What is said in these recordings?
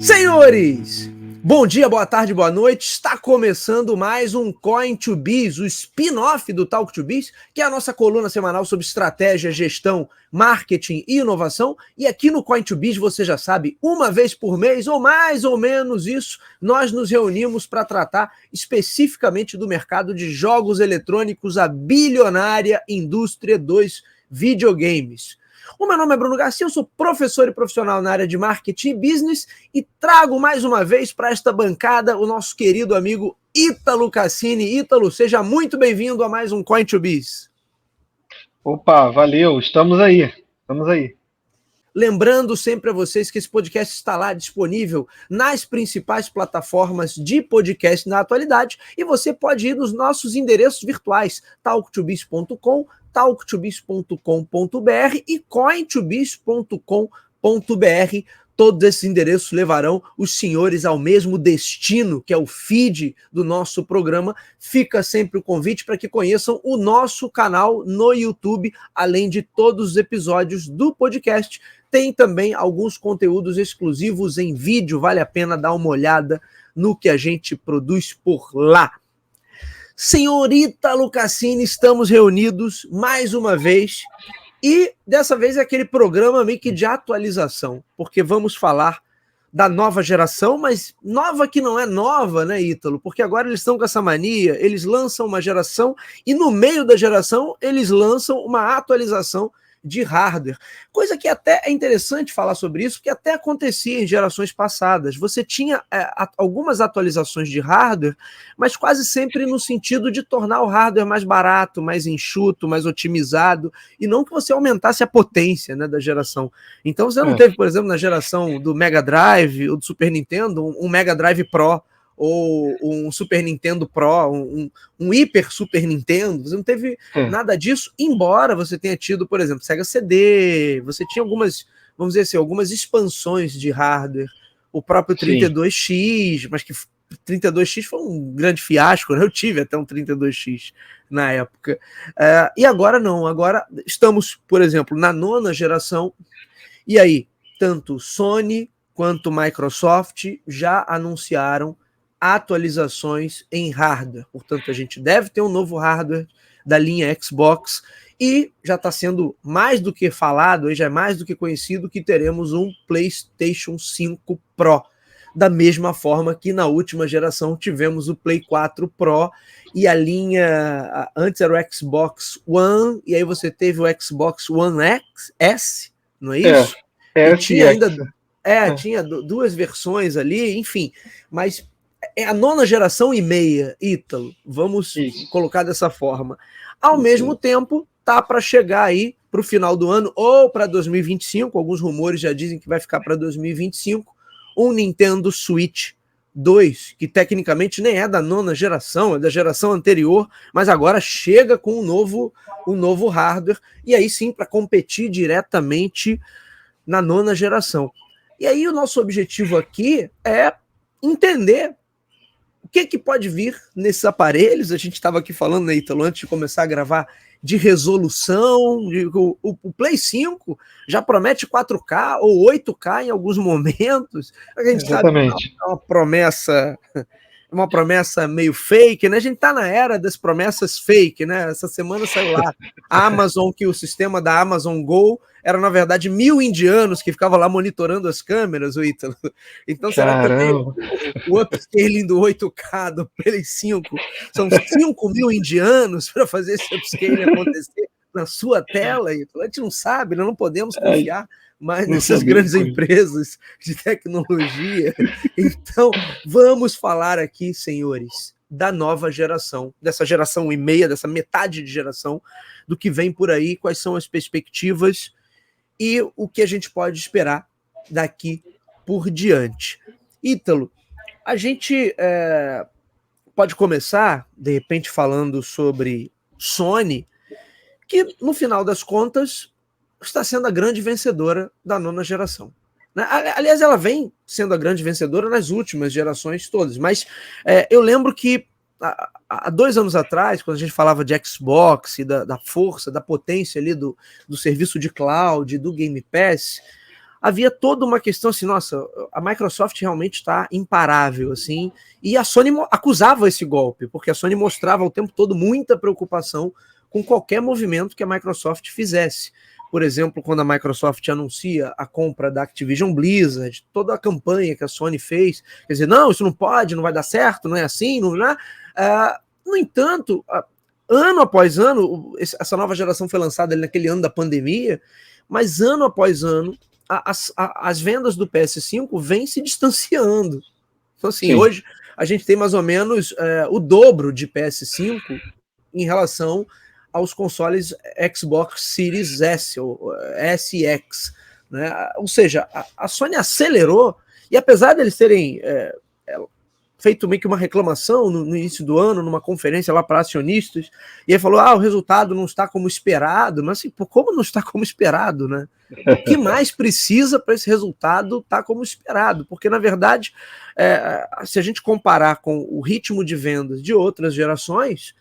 Senhores, bom dia, boa tarde, boa noite. Está começando mais um Coin2Biz, o spin-off do Talk2Biz, que é a nossa coluna semanal sobre estratégia, gestão, marketing e inovação. E aqui no Coin2Biz, você já sabe, uma vez por mês, ou mais ou menos isso, nós nos reunimos para tratar especificamente do mercado de jogos eletrônicos, a bilionária indústria dos videogames. O meu nome é Bruno Garcia, eu sou professor e profissional na área de marketing e business e trago mais uma vez para esta bancada o nosso querido amigo Ítalo Cassini. Ítalo, seja muito bem-vindo a mais um Coin2Biz. Opa, valeu, estamos aí. Lembrando sempre a vocês que esse podcast está lá disponível nas principais plataformas de podcast na atualidade e você pode ir nos nossos endereços virtuais, talk2biz.com, talk2biz.com.br e coin2biz.com.br. Todos esses endereços levarão os senhores ao mesmo destino, que é o feed do nosso programa. Fica sempre o convite para que conheçam o nosso canal no YouTube, além de todos os episódios do podcast. Tem também alguns conteúdos exclusivos em vídeo, vale a pena dar uma olhada no que a gente produz por lá. Senhor Ítalo Cassini, estamos reunidos mais uma vez e dessa vez é aquele programa meio que de atualização, porque vamos falar da nova geração, mas nova que não é nova, né, Ítalo? Porque agora eles estão com essa mania, eles lançam uma geração e no meio da geração eles lançam uma atualização de hardware, coisa que até é interessante falar sobre isso, que até acontecia em gerações passadas. Você tinha algumas atualizações de hardware, mas quase sempre no sentido de tornar o hardware mais barato, mais enxuto, mais otimizado, e não que você aumentasse a potência, né, da geração. Então você não teve, por exemplo, na geração do Mega Drive ou do Super Nintendo, um Mega Drive Pro, ou um Super Nintendo Pro, um Hyper Super Nintendo, você não teve nada disso, embora você tenha tido, por exemplo, Sega CD, você tinha algumas, vamos dizer assim, algumas expansões de hardware, o próprio 32X, mas que 32X foi um grande fiasco, né? Eu tive até um 32X na época. E agora não, agora estamos, por exemplo, na 9ª geração, e aí, tanto Sony quanto Microsoft já anunciaram atualizações em hardware. Portanto, a gente deve ter um novo hardware da linha Xbox e já está sendo mais do que falado, já é mais do que conhecido que teremos um PlayStation 5 Pro. Da mesma forma que na última geração tivemos o Play 4 Pro e a linha, antes era o Xbox One, e aí você teve o Xbox One X, S, não é isso? E tinha ainda tinha duas versões ali, enfim, mas é a 9ª geração e meia, Ítalo, vamos colocar dessa forma. Ao mesmo tempo, tá para chegar aí para o final do ano ou para 2025, alguns rumores já dizem que vai ficar para 2025, um Nintendo Switch 2, que tecnicamente nem é da 9ª geração, é da geração anterior, mas agora chega com um novo hardware, e aí sim para competir diretamente na 9ª geração. E aí o nosso objetivo aqui é entender o que pode vir nesses aparelhos. A gente estava aqui falando, né, Ítalo, antes de começar a gravar, de resolução. O Play 5 já promete 4K ou 8K em alguns momentos. A gente sabe que é uma promessa meio fake, né? A gente está na era das promessas fake, né? Essa semana saiu lá a Amazon, que o sistema da Amazon Go era, na verdade, 1000 indianos que ficavam lá monitorando as câmeras, o Ítalo. Então, será que o upscaling do 8K do Play 5 são 5.000 indianos para fazer esse upscaling acontecer na sua tela, Ítalo? A gente não sabe, nós não podemos confiar mais nessas grandes empresas de tecnologia. Então, vamos falar aqui, senhores, da nova geração, dessa geração e meia, dessa metade de geração, do que vem por aí, quais são as perspectivas e o que a gente pode esperar daqui por diante. Ítalo, a gente pode começar, de repente, falando sobre Sony, que, no final das contas, está sendo a grande vencedora da 9ª geração. Aliás, ela vem sendo a grande vencedora nas últimas gerações todas, mas eu lembro que há 2 anos atrás, quando a gente falava de Xbox e da força, da potência ali do serviço de cloud, do Game Pass, havia toda uma questão assim, nossa, a Microsoft realmente está imparável, assim, e a Sony acusava esse golpe, porque a Sony mostrava o tempo todo muita preocupação com qualquer movimento que a Microsoft fizesse. Por exemplo, quando a Microsoft anuncia a compra da Activision Blizzard, toda a campanha que a Sony fez, quer dizer, não, isso não pode, não vai dar certo, não é assim, não é? No entanto, ano após ano, essa nova geração foi lançada ali naquele ano da pandemia, mas ano após ano, as vendas do PS5 vêm se distanciando. Então, assim, Sim. hoje a gente tem mais ou menos o dobro de PS5 em relação aos consoles Xbox Series S ou SX, né? Ou seja, a Sony acelerou, e apesar deles terem feito meio que uma reclamação no início do ano, numa conferência lá para acionistas, e aí falou, o resultado não está como esperado, mas assim, como não está como esperado, né? O que mais precisa para esse resultado estar como esperado? Porque, na verdade, se a gente comparar com o ritmo de vendas de outras gerações,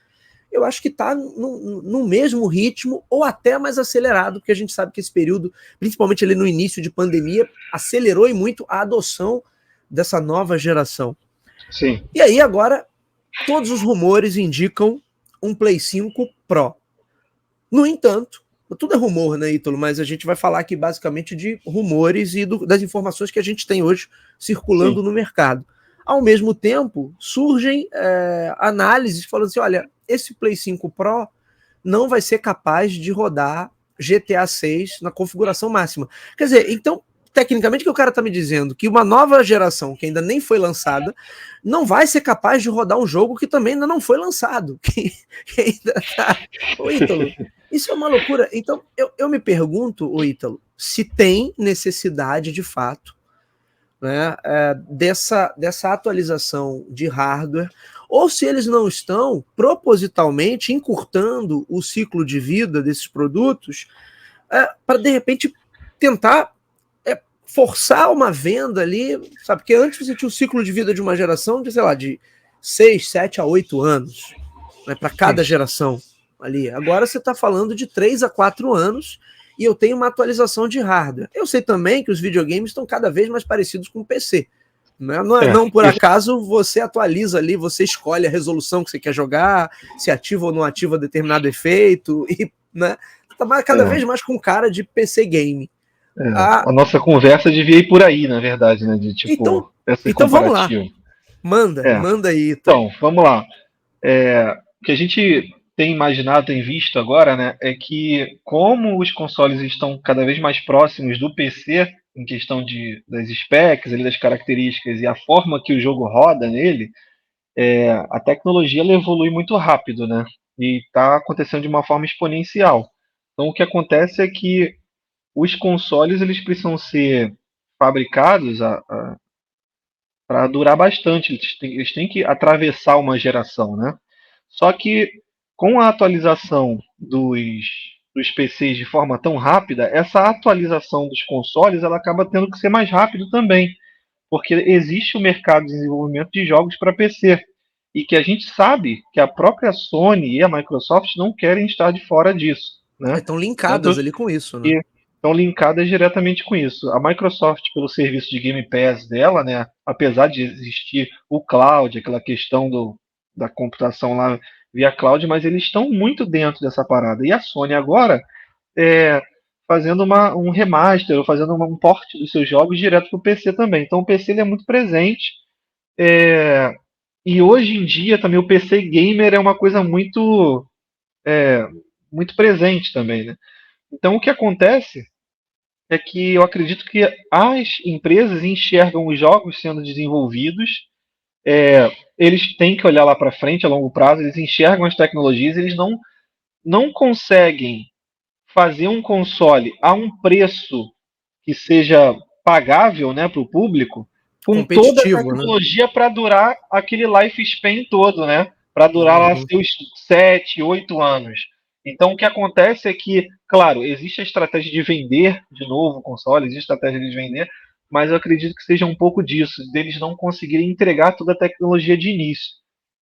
eu acho que está no mesmo ritmo ou até mais acelerado, porque a gente sabe que esse período, principalmente ali no início de pandemia, acelerou e muito a adoção dessa nova geração. Sim. E aí agora, todos os rumores indicam um Play 5 Pro. No entanto, tudo é rumor, né, Ítalo? Mas a gente vai falar aqui basicamente de rumores e das informações que a gente tem hoje circulando no mercado. Ao mesmo tempo, surgem análises falando assim, olha, esse Play 5 Pro não vai ser capaz de rodar GTA 6 na configuração máxima. Quer dizer, então, tecnicamente, o que o cara está me dizendo? Que uma nova geração, que ainda nem foi lançada, não vai ser capaz de rodar um jogo que também ainda não foi lançado. Que ainda tá... Ô, Ítalo, isso é uma loucura. Então, eu me pergunto, ô Ítalo, se tem necessidade de fato, né, dessa atualização de hardware, ou se eles não estão propositalmente encurtando o ciclo de vida desses produtos para, de repente, tentar forçar uma venda ali, sabe? Porque antes você tinha o ciclo de vida de uma geração de, sei lá, de 6, 7 a 8 anos, né, para cada geração ali. Agora você está falando de 3 a 4 anos e eu tenho uma atualização de hardware. Eu sei também que os videogames estão cada vez mais parecidos com o PC. Não por acaso você atualiza ali, você escolhe a resolução que você quer jogar, se ativa ou não ativa determinado efeito, e né, tá cada vez mais com cara de PC game. A nossa conversa devia ir por aí, na verdade, né? De tipo, então vamos lá. Manda aí. Então, vamos lá. O que a gente tem imaginado, tem visto agora, né, é que como os consoles estão cada vez mais próximos do PC, em questão das specs, ali, das características e a forma que o jogo roda nele, a tecnologia ela evolui muito rápido, né? E está acontecendo de uma forma exponencial. Então, o que acontece é que os consoles eles precisam ser fabricados para durar bastante. Eles têm que atravessar uma geração, né? Só que com a atualização dos PCs de forma tão rápida, essa atualização dos consoles ela acaba tendo que ser mais rápido também, porque existe o mercado de desenvolvimento de jogos para PC e que a gente sabe que a própria Sony e a Microsoft não querem estar de fora disso, né? Estão linkadas ali com isso, né? Estão linkadas diretamente com isso. A Microsoft, pelo serviço de Game Pass dela, né, apesar de existir o cloud, aquela questão da computação lá via cloud, mas eles estão muito dentro dessa parada. E a Sony agora fazendo um remaster, ou fazendo um port dos seus jogos direto para o PC também. Então o PC ele é muito presente. E hoje em dia também o PC gamer é uma coisa muito presente também, né? Então o que acontece é que eu acredito que as empresas enxergam os jogos sendo desenvolvidos, eles têm que olhar lá para frente a longo prazo, eles enxergam as tecnologias, eles não conseguem fazer um console a um preço que seja pagável, né, para o público, com toda a tecnologia, né, para durar aquele lifespan todo, né, para durar lá seus 7, 8 anos. Então o que acontece é que, claro, existe a estratégia de vender de novo o console, existe a estratégia de vender, mas eu acredito que seja um pouco disso, deles não conseguirem entregar toda a tecnologia de início.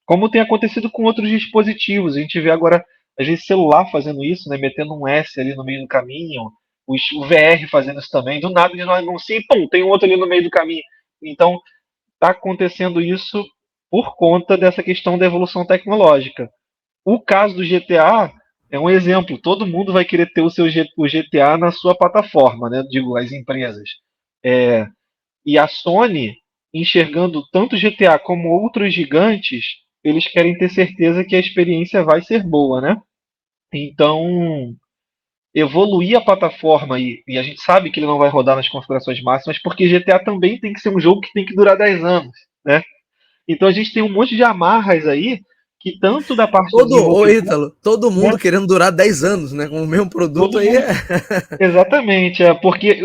Como tem acontecido com outros dispositivos, a gente vê agora, às vezes, celular fazendo isso, né, metendo um S ali no meio do caminho, o VR fazendo isso também, do nada eles não anunciam, pum, tem um outro ali no meio do caminho. Então, está acontecendo isso por conta dessa questão da evolução tecnológica. O caso do GTA é um exemplo. Todo mundo vai querer ter o GTA na sua plataforma, né? Digo, as empresas. É, e a Sony, enxergando tanto o GTA como outros gigantes, eles querem ter certeza que a experiência vai ser boa, né? Então, evoluir a plataforma e a gente sabe que ele não vai rodar nas configurações máximas, porque GTA também tem que ser um jogo que tem que durar 10 anos, né? Então a gente tem um monte de amarras aí que tanto da parte do Ô desenvolvimento, Ítalo, todo né? mundo querendo durar 10 anos, né? Com o mesmo produto Todo aí mundo. é. Exatamente, porque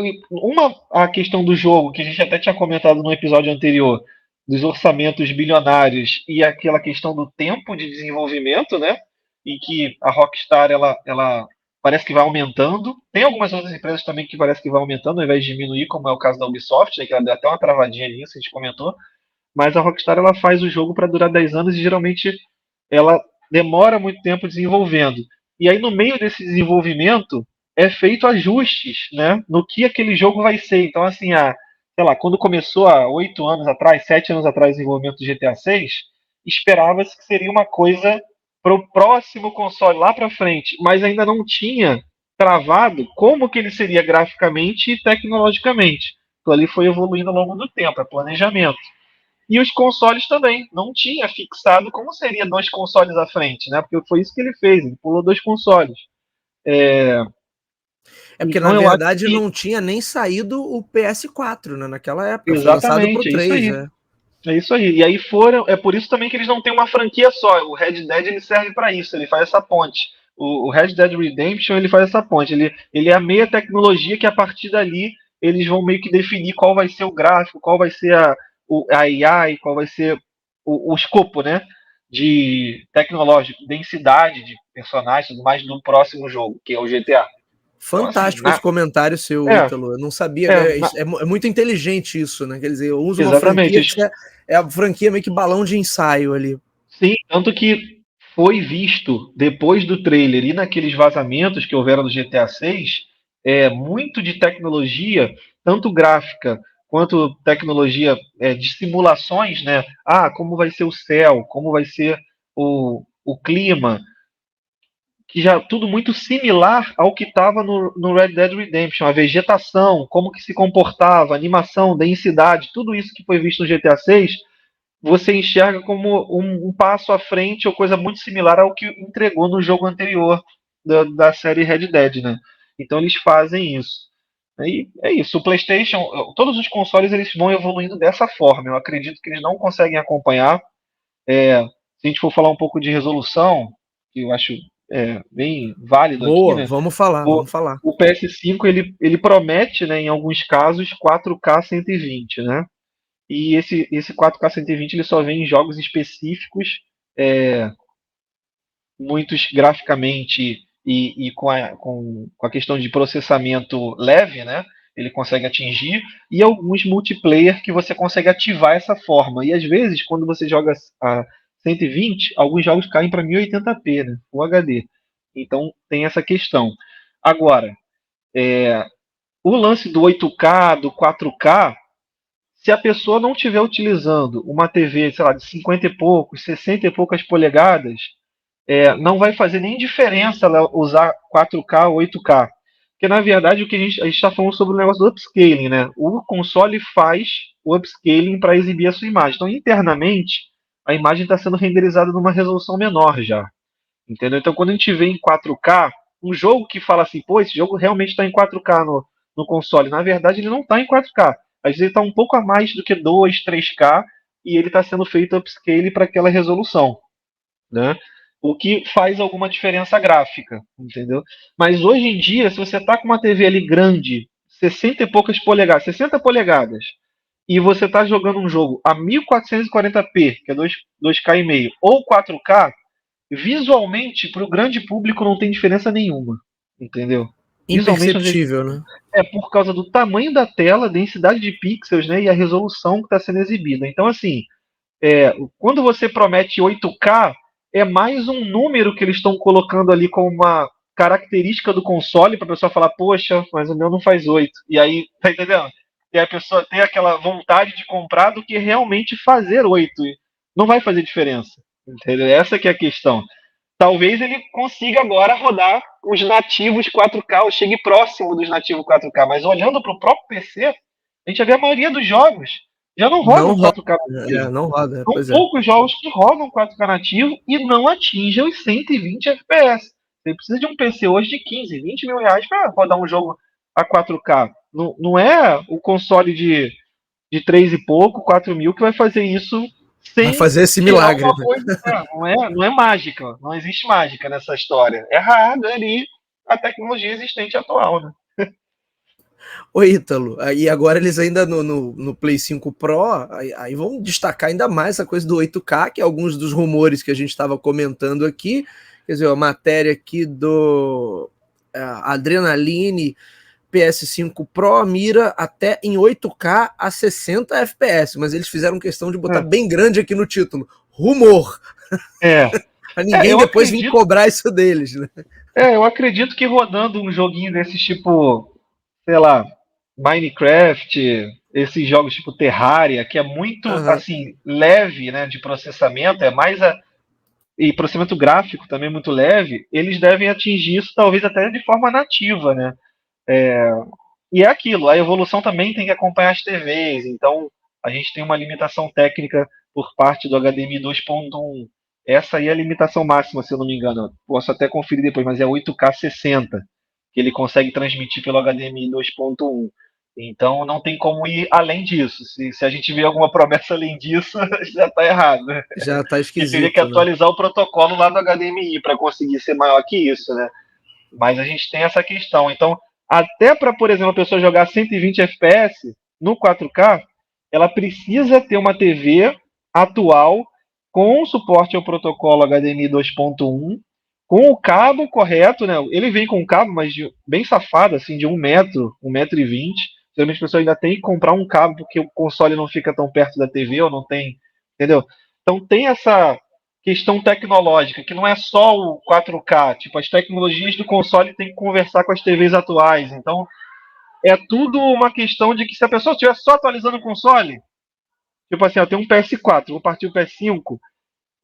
a questão do jogo, que a gente até tinha comentado no episódio anterior, dos orçamentos bilionários e aquela questão do tempo de desenvolvimento, né? E que a Rockstar ela parece que vai aumentando. Tem algumas outras empresas também que parece que vai aumentando ao invés de diminuir, como é o caso da Ubisoft, né, que ela deu até uma travadinha nisso, a gente comentou. Mas a Rockstar ela faz o jogo para durar 10 anos e geralmente ela demora muito tempo desenvolvendo. E aí no meio desse desenvolvimento é feito ajustes, né, no que aquele jogo vai ser. Então assim, sei lá, quando começou há 8 anos atrás, 7 anos atrás o desenvolvimento do GTA 6, esperava-se que seria uma coisa para o próximo console lá para frente, mas ainda não tinha travado como que ele seria graficamente e tecnologicamente. Então ali foi evoluindo ao longo do tempo, é planejamento. E os consoles também. Não tinha fixado como seria dois consoles à frente, né? Porque foi isso que ele fez, ele pulou dois consoles. É, É porque, na então eu acho verdade, que. não tinha nem saído o PS4, né? Naquela época. Foi lançado pro Exatamente, é isso 3, aí. né? É isso aí. E aí foram. É por isso também que eles não têm uma franquia só. O Red Dead ele serve para isso, ele faz essa ponte. O Red Dead Redemption ele faz essa ponte. Ele é a meia tecnologia que a partir dali eles vão meio que definir qual vai ser o gráfico, qual vai ser a AI, qual vai ser o escopo, né? De tecnológico, densidade de personagens, tudo mais do próximo jogo, que é o GTA. Então, assim, Fantástico esse comentário seu, é, Ítalo. Eu não sabia. é, É muito inteligente isso, né? Quer dizer, eu uso uma exatamente. franquia que é a franquia meio que balão de ensaio ali. Sim, tanto que foi visto depois do trailer e naqueles vazamentos que houveram no GTA 6, muito de tecnologia, tanto gráfica quanto tecnologia de simulações, né? Como vai ser o céu, como vai ser o clima, que já tudo muito similar ao que estava no Red Dead Redemption, a vegetação, como que se comportava, a animação, densidade, tudo isso que foi visto no GTA 6 você enxerga como um passo à frente ou coisa muito similar ao que entregou no jogo anterior da série Red Dead, né? Então eles fazem isso. E é isso. O PlayStation, todos os consoles eles vão evoluindo dessa forma. Eu acredito que eles não conseguem acompanhar. Se a gente for falar um pouco de resolução, que eu acho bem válido aqui, Boa, né? vamos falar, O, vamos falar. o PS5 ele promete, né, em alguns casos, 4K 120, né? E esse 4K 120 ele só vem em jogos específicos, é, muitos graficamente e com a questão de processamento leve, né? Ele consegue atingir, e alguns multiplayer que você consegue ativar essa forma. E às vezes, quando você joga a 120, alguns jogos caem para 1080p, né? O HD. Então tem essa questão. Agora, o lance do 8K, do 4K, se a pessoa não estiver utilizando uma TV, sei lá, de 50 e poucos, 60 e poucas polegadas, não vai fazer nem diferença ela usar 4K ou 8K. Porque, na verdade, o que a gente está falando sobre o negócio do upscaling, né? O console faz o upscaling para exibir a sua imagem. Então, internamente, a imagem está sendo renderizada numa resolução menor já. Entendeu? Então, quando a gente vê em 4K, um jogo que fala assim, pô, esse jogo realmente está em 4K no console. Na verdade, ele não está em 4K. Às vezes ele está um pouco a mais do que 2, 3K e ele está sendo feito upscale para aquela resolução, né? O que faz alguma diferença gráfica, entendeu? Mas hoje em dia, se você está com uma TV ali grande, 60 e poucas polegadas, 60 polegadas, e você está jogando um jogo a 1440p, que é 2K e meio, ou 4K, visualmente, para o grande público, não tem diferença nenhuma. Entendeu? Visualmente, Imperceptível, né? é por causa do tamanho da tela, densidade de pixels, né, e a resolução que está sendo exibida. Então, assim, quando você promete 8K, é mais um número que eles estão colocando ali como uma característica do console para a pessoa falar, poxa, mas o meu não faz 8. E aí, tá entendendo? E a pessoa tem aquela vontade de comprar do que realmente fazer 8. Não vai fazer diferença. Entendeu? Essa que é a questão. Talvez ele consiga agora rodar os nativos 4K, ou chegue próximo dos nativos 4K. Mas olhando para o próprio PC, a gente já vê a maioria dos jogos já não Não rodam roda. 4K nativo. Não roda, São pois é. poucos jogos que rodam 4K nativo e não atingem os 120 FPS. Você precisa de um PC hoje de 15, 20 mil reais para rodar um jogo a 4K. Não, não é o console de 3 e pouco, 4 mil que vai fazer isso Vai sem fazer esse tirar milagre, uma né? coisa. Não é mágica. Não existe mágica nessa história. É raro ali a tecnologia existente atual, né? Ô, Ítalo, e agora eles ainda no Play 5 Pro, aí vão destacar ainda mais essa coisa do 8K, que é alguns dos rumores que a gente estava comentando aqui. Quer dizer, a matéria aqui do Adrenaline PS5 Pro mira até em 8K a 60 FPS, mas eles fizeram questão de botar bem grande aqui no título, rumor. Pra ninguém depois vir cobrar isso deles, né? Eu acredito que rodando um joguinho desse tipo, sei lá, Minecraft, esses jogos tipo Terraria, que é muito assim leve, né, de processamento, é mais e processamento gráfico também muito leve, eles devem atingir isso talvez até de forma nativa, né? E é aquilo, a evolução também tem que acompanhar as TVs, então a gente tem uma limitação técnica por parte do HDMI 2.1. Essa aí é a limitação máxima, se eu não me engano. Posso até conferir depois, mas é 8K 60, que ele consegue transmitir pelo HDMI 2.1. Então não tem como ir além disso. Se a gente vê alguma promessa além disso, já está errado. Já tá E teria que esquisito, né? atualizar o protocolo lá do HDMI para conseguir ser maior que isso, né? Mas a gente tem essa questão. Então, até para, por exemplo, a pessoa jogar 120 FPS no 4K, ela precisa ter uma TV atual com suporte ao protocolo HDMI 2.1, com o cabo correto, né? Ele vem com um cabo, mas bem safado, assim, de 1 metro, 1,20 m. Geralmente a pessoa ainda tem que comprar um cabo porque o console não fica tão perto da TV ou não tem, entendeu? Então tem essa questão tecnológica, que não é só o 4K, tipo, as tecnologias do console têm que conversar com as TVs atuais. Então, é tudo uma questão de que se a pessoa estiver só atualizando o console, tipo assim, tem um PS4, vou partir o PS5,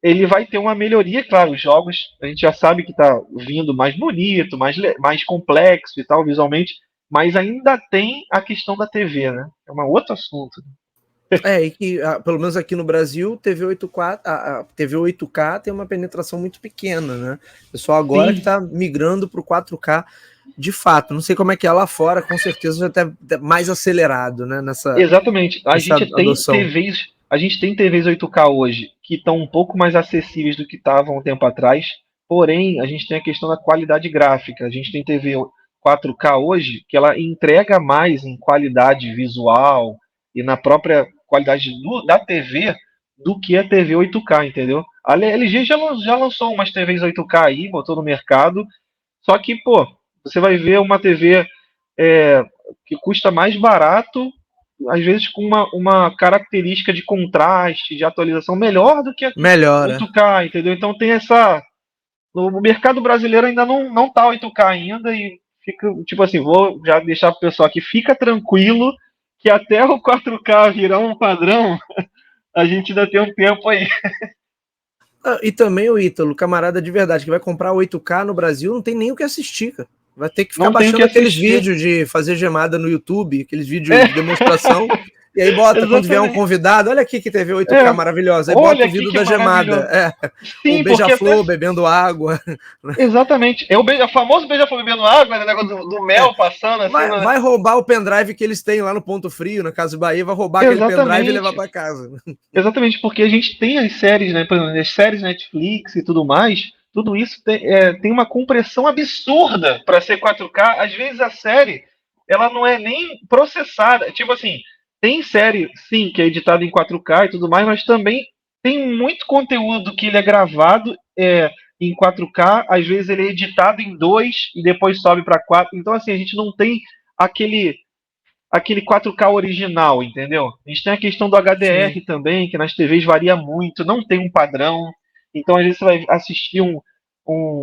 ele vai ter uma melhoria, claro, os jogos, a gente já sabe que está vindo mais bonito, mais complexo e tal, visualmente, mas ainda tem a questão da TV, né? É um outro assunto. E que, pelo menos aqui no Brasil, a TV 8K tem uma penetração muito pequena, né? O pessoal agora que está migrando para o 4K de fato. Não sei como é que é lá fora, com certeza já está mais acelerado, né? Exatamente. A gente tem adoção. a gente tem TVs 8K hoje que estão um pouco mais acessíveis do que estavam um tempo atrás, porém, a gente tem a questão da qualidade gráfica. A gente tem TV 4K hoje que ela entrega mais em qualidade visual e na própria qualidade da TV do que a TV 8K, entendeu? A LG já lançou umas TVs 8K aí, botou no mercado, só que, pô, você vai ver uma TV que custa mais barato, às vezes com uma característica de contraste, de atualização melhor do que a Melhora. 8K, entendeu? Então tem essa. O mercado brasileiro ainda não tá 8K ainda e fica, tipo assim, vou já deixar pro pessoal aqui, fica tranquilo que até o 4K virar um padrão, a gente ainda tem um tempo aí. E também o Ítalo, camarada de verdade, que vai comprar 8K no Brasil, não tem nem o que assistir, cara. Vai ter que ficar baixando aqueles vídeos de fazer gemada no YouTube, aqueles vídeos de demonstração, e aí bota, quando vier um convidado, olha aqui que TV 8K maravilhosa, aí bota o vídeo da gemada. Sim, o beija-flor bebendo água. Exatamente. É o famoso beija-flor bebendo água, né? O negócio do mel passando assim. Vai roubar o pendrive que eles têm lá no Ponto Frio, na Casa Bahia, vai roubar aquele pendrive e levar para casa. Exatamente, porque a gente tem as séries, né? Por exemplo, as séries Netflix e tudo mais, tudo isso tem uma compressão absurda para ser 4K. Às vezes a série ela não é nem processada. Tipo assim, tem série, sim, que é editada em 4K e tudo mais, mas também tem muito conteúdo que ele é gravado em 4K, às vezes ele é editado em 2 e depois sobe para 4. Então, assim, a gente não tem aquele 4K original, entendeu? A gente tem a questão do HDR Sim. também, que nas TVs varia muito, não tem um padrão. Então, às vezes, você vai assistir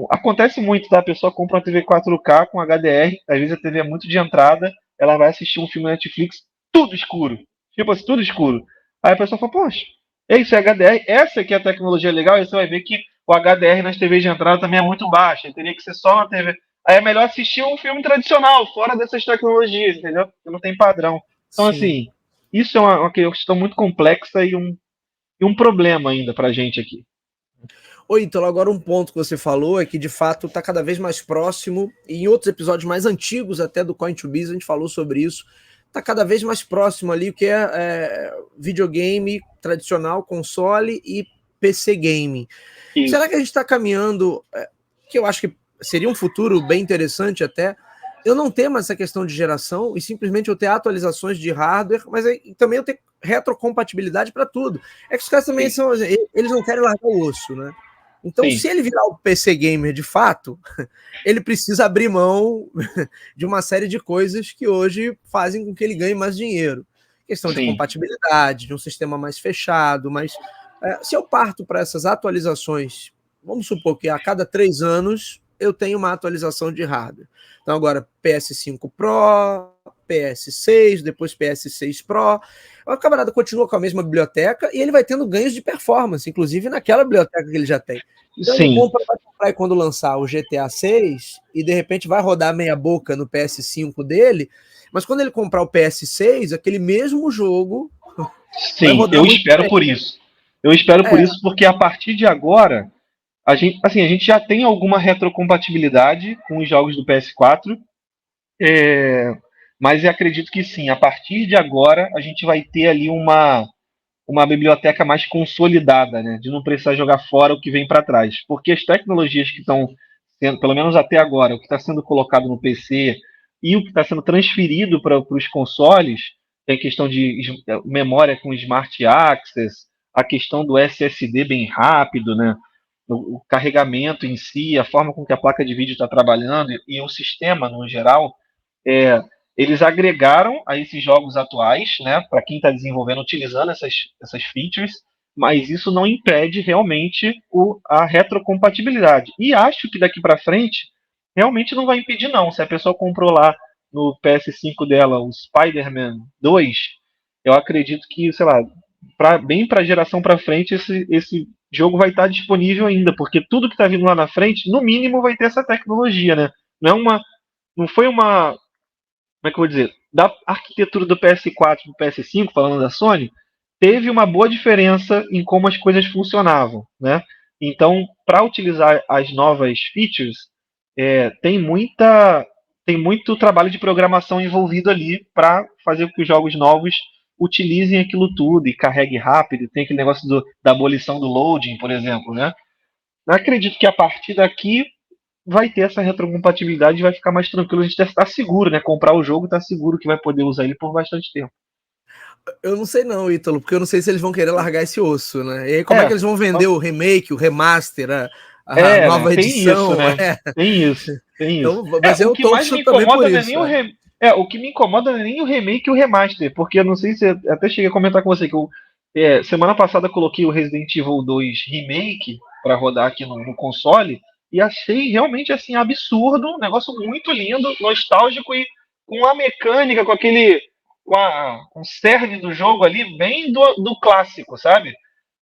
Acontece muito, tá? A pessoa compra uma TV 4K com HDR, às vezes a TV é muito de entrada, ela vai assistir um filme na Netflix, tudo escuro. Tipo assim, tudo escuro. Aí a pessoa fala, poxa, é isso, é HDR, essa aqui é a tecnologia legal, e você vai ver que o HDR nas TVs de entrada também é muito baixo, teria que ser só uma TV. Aí é melhor assistir um filme tradicional, fora dessas tecnologias, entendeu? Porque não tem padrão. Então, Sim. assim, isso é uma questão muito complexa e um problema ainda pra gente aqui. Ô, Ítalo, agora um ponto que você falou é que de fato está cada vez mais próximo, e em outros episódios mais antigos até do Coin2Biz a gente falou sobre isso, está cada vez mais próximo ali o que é videogame tradicional, console e PC gaming. Isso. Será que a gente está caminhando, que eu acho que seria um futuro bem interessante até, eu não ter mais essa questão de geração e simplesmente eu ter atualizações de hardware, mas também eu ter retrocompatibilidade para tudo. É que os caras também são, eles não querem largar o osso, né? Então, se ele virar o PC gamer de fato, ele precisa abrir mão de uma série de coisas que hoje fazem com que ele ganhe mais dinheiro. Questão de compatibilidade, de um sistema mais fechado, mas se eu parto para essas atualizações, vamos supor que a cada 3 anos eu tenho uma atualização de hardware. Então agora PS5 Pro, PS6, depois PS6 Pro. O camarada continua com a mesma biblioteca e ele vai tendo ganhos de performance, inclusive naquela biblioteca que ele já tem. Então ele vai comprar e quando lançar o GTA 6 e de repente vai rodar meia boca no PS5 dele, mas quando ele comprar o PS6, aquele mesmo jogo vai rodar eu espero bem. Por isso. Eu espero por isso porque a partir de agora a gente já tem alguma retrocompatibilidade com os jogos do PS4, mas eu acredito que sim, a partir de agora a gente vai ter ali uma biblioteca mais consolidada, né, de não precisar jogar fora o que vem para trás, porque as tecnologias que estão sendo, pelo menos até agora, o que está sendo colocado no PC e o que está sendo transferido para os consoles, tem a questão de memória com Smart Access, a questão do SSD bem rápido, né, o carregamento em si, a forma com que a placa de vídeo está trabalhando e o sistema no geral, eles agregaram a esses jogos atuais, né, para quem está desenvolvendo, utilizando essas features, mas isso não impede realmente a retrocompatibilidade. E acho que daqui para frente realmente não vai impedir não. Se a pessoa comprou lá no PS5 dela o Spider-Man 2, eu acredito que, sei lá, bem para a geração para frente esse jogo vai estar disponível ainda, porque tudo que está vindo lá na frente, no mínimo, vai ter essa tecnologia, né? Não foi uma, como é que eu vou dizer, da arquitetura do PS4 para o PS5, falando da Sony, teve uma boa diferença em como as coisas funcionavam, né? Então, para utilizar as novas features, tem muito trabalho de programação envolvido ali para fazer com que os jogos novos utilizem aquilo tudo e carregue rápido. Tem aquele negócio da abolição do loading, por exemplo, né? Eu acredito que a partir daqui vai ter essa retrocompatibilidade e vai ficar mais tranquilo. A gente está seguro, né? Comprar o jogo, está seguro que vai poder usar ele por bastante tempo. Eu não sei não, Ítalo, porque eu não sei se eles vão querer largar esse osso, né? E aí como é que eles vão vender o remake, o remaster, a nova edição? Tem isso, né? Tem isso. Então, mas eu torço também por isso. O que me incomoda não é nem o remake e o remaster, porque eu não sei se eu até cheguei a comentar com você que semana passada eu coloquei o Resident Evil 2 Remake para rodar aqui no console e achei realmente assim absurdo, um negócio muito lindo, nostálgico e com a mecânica, com o cerne do jogo ali bem do clássico, sabe?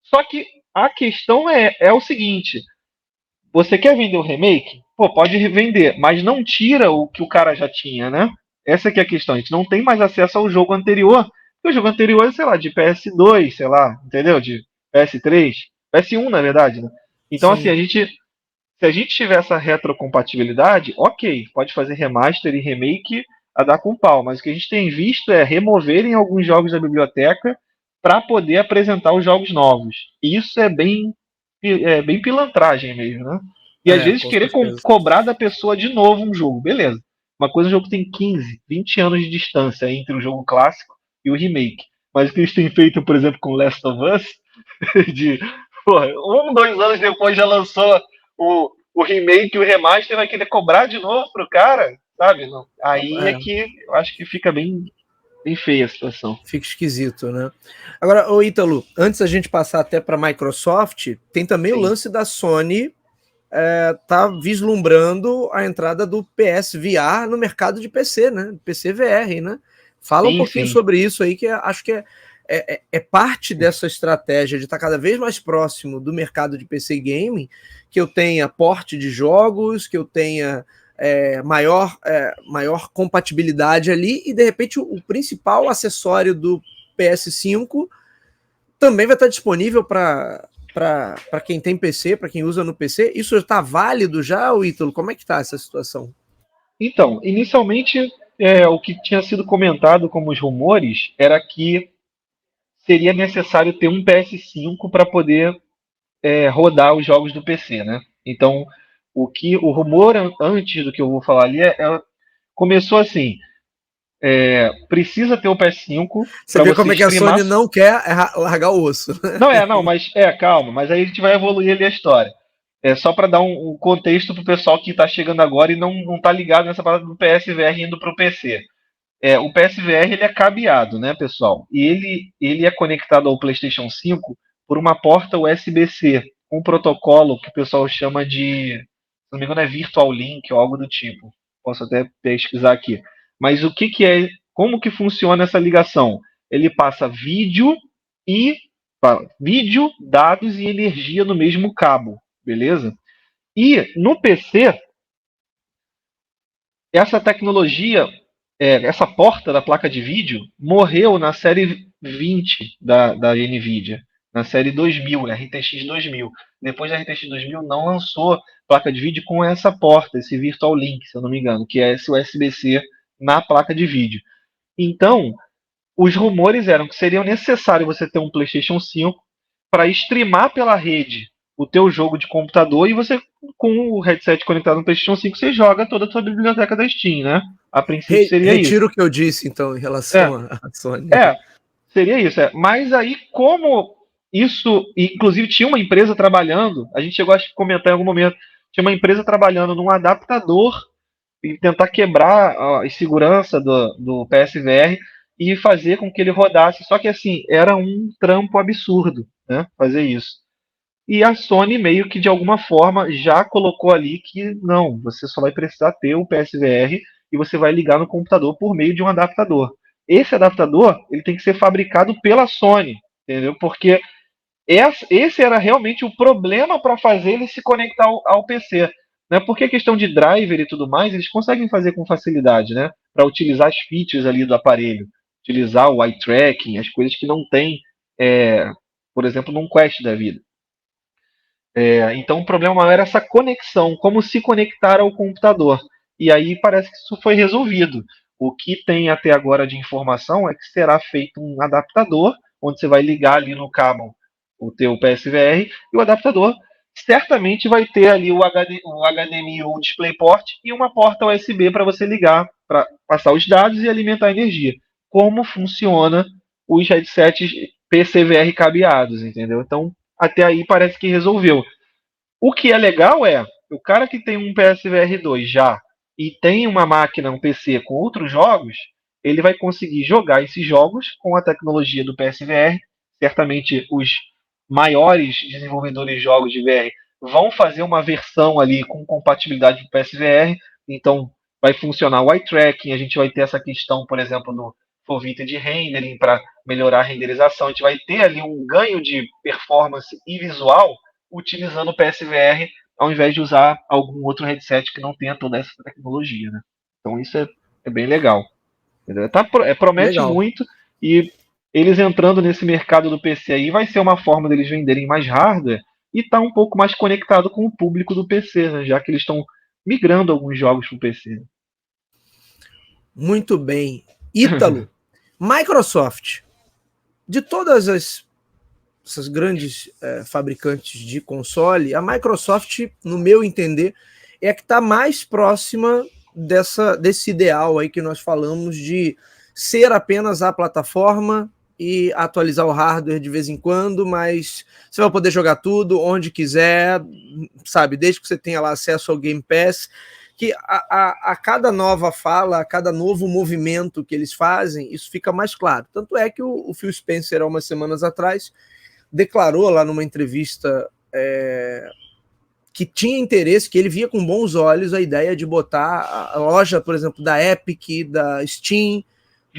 Só que a questão é o seguinte: você quer vender o remake? Pô, pode revender, mas não tira o que o cara já tinha, né? Essa que é a questão. A gente não tem mais acesso ao jogo anterior. Porque o jogo anterior é, sei lá, de PS2, sei lá, entendeu? De PS3, PS1, na verdade, né? Então, Sim. assim, se a gente tiver essa retrocompatibilidade, ok, pode fazer remaster e remake a dar com pau. Mas o que a gente tem visto é removerem alguns jogos da biblioteca para poder apresentar os jogos novos. E isso é bem pilantragem mesmo, né? E às vezes querer cobrar da pessoa de novo um jogo, beleza. Uma coisa, o jogo tem 15, 20 anos de distância entre o jogo clássico e o remake. Mas o que eles têm feito, por exemplo, com Last of Us, de 2 anos depois já lançou o remake e o remaster, vai querer cobrar de novo pro cara, sabe? Não. Aí é que eu acho que fica bem feia a situação. Fica esquisito, né? Agora, ô Ítalo, antes a gente passar até para a Microsoft, tem também o lance da Sony está vislumbrando a entrada do PSVR no mercado de PC, né? PC VR, né? Fala um pouquinho sobre isso aí, que acho que é parte dessa estratégia de estar cada vez mais próximo do mercado de PC gaming, que eu tenha porte de jogos, que eu tenha maior compatibilidade ali, e de repente o principal acessório do PS5 também vai estar disponível para quem tem PC, para quem usa no PC. Isso está válido já, Ítalo? Como é que está essa situação? Então, inicialmente, o que tinha sido comentado como os rumores era que seria necessário ter um PS5 para poder rodar os jogos do PC, né? Então, o rumor antes do que eu vou falar ali começou assim: precisa ter o PS5 Você para vê você como é que a streamar. Sony não quer largar o osso. Não, mas calma, mas aí a gente vai evoluir ali a história. É só para dar um contexto pro pessoal que está chegando agora e não tá ligado nessa parada do PSVR indo pro PC. O PSVR ele é cabeado, né, pessoal? E ele é conectado ao PlayStation 5 por uma porta USB-C, um protocolo que o pessoal chama de, se não me engano, é Virtual Link ou algo do tipo. Posso até pesquisar aqui. Mas o que é, como que funciona essa ligação? Ele passa vídeo, dados e energia no mesmo cabo, beleza? E no PC, essa tecnologia, essa porta da placa de vídeo, morreu na série 20 da NVIDIA, na série 2000, RTX 2000. Depois da RTX 2000 não lançou placa de vídeo com essa porta, esse Virtual Link, se eu não me engano, que é esse USB-C na placa de vídeo. Então, os rumores eram que seria necessário você ter um PlayStation 5 para streamar pela rede o teu jogo de computador e você, com o headset conectado no PlayStation 5, você joga toda a sua biblioteca da Steam, né? A princípio seria isso. Retiro o que eu disse, então, em relação à Sony. Seria isso. Mas aí, como isso, inclusive tinha uma empresa trabalhando, a gente chegou a comentar em algum momento, tinha uma empresa trabalhando num adaptador e tentar quebrar a segurança do PSVR e fazer com que ele rodasse. Só que assim, era um trampo absurdo, né? Fazer isso. E a Sony meio que de alguma forma já colocou ali que não, você só vai precisar ter o PSVR e você vai ligar no computador por meio de um adaptador. Esse adaptador ele tem que ser fabricado pela Sony, entendeu? Porque esse era realmente o problema para fazer ele se conectar ao PC. Né? Porque a questão de driver e tudo mais, eles conseguem fazer com facilidade, né? Para utilizar as features ali do aparelho, utilizar o eye tracking, as coisas que não tem, por exemplo, num Quest da vida. Então o problema maior era essa conexão, como se conectar ao computador. E aí parece que isso foi resolvido. O que tem até agora de informação é que será feito um adaptador, onde você vai ligar ali no cabo o teu PSVR, e o adaptador certamente vai ter ali o HDMI ou DisplayPort e uma porta USB para você ligar, para passar os dados e alimentar a energia. Como funciona os headsets PCVR cabeados, entendeu? Então, até aí parece que resolveu. O que é legal é, o cara que tem um PSVR 2 já e tem uma máquina, um PC com outros jogos, ele vai conseguir jogar esses jogos com a tecnologia do PSVR. Certamente os maiores desenvolvedores de jogos de VR vão fazer uma versão ali com compatibilidade do PSVR, então vai funcionar o eye tracking, a gente vai ter essa questão, por exemplo, do FOVIT de rendering para melhorar a renderização, a gente vai ter ali um ganho de performance e visual utilizando o PSVR ao invés de usar algum outro headset que não tenha toda essa tecnologia, né? Então isso é bem legal. Promete Legal. muito e eles entrando nesse mercado do PC aí vai ser uma forma deles venderem mais hardware e estar um pouco mais conectado com o público do PC, né? Já que eles estão migrando alguns jogos para o PC. Muito bem. Ítalo, Microsoft, de todas essas grandes fabricantes de console, a Microsoft, no meu entender, é a que está mais próxima desse ideal aí que nós falamos de ser apenas a plataforma e atualizar o hardware de vez em quando, mas você vai poder jogar tudo onde quiser, sabe, desde que você tenha lá acesso ao Game Pass, que a cada nova fala, a cada novo movimento que eles fazem, isso fica mais claro. Tanto é que o Phil Spencer, há umas semanas atrás, declarou lá numa entrevista que tinha interesse, que ele via com bons olhos a ideia de botar a loja, por exemplo, da Epic, da Steam,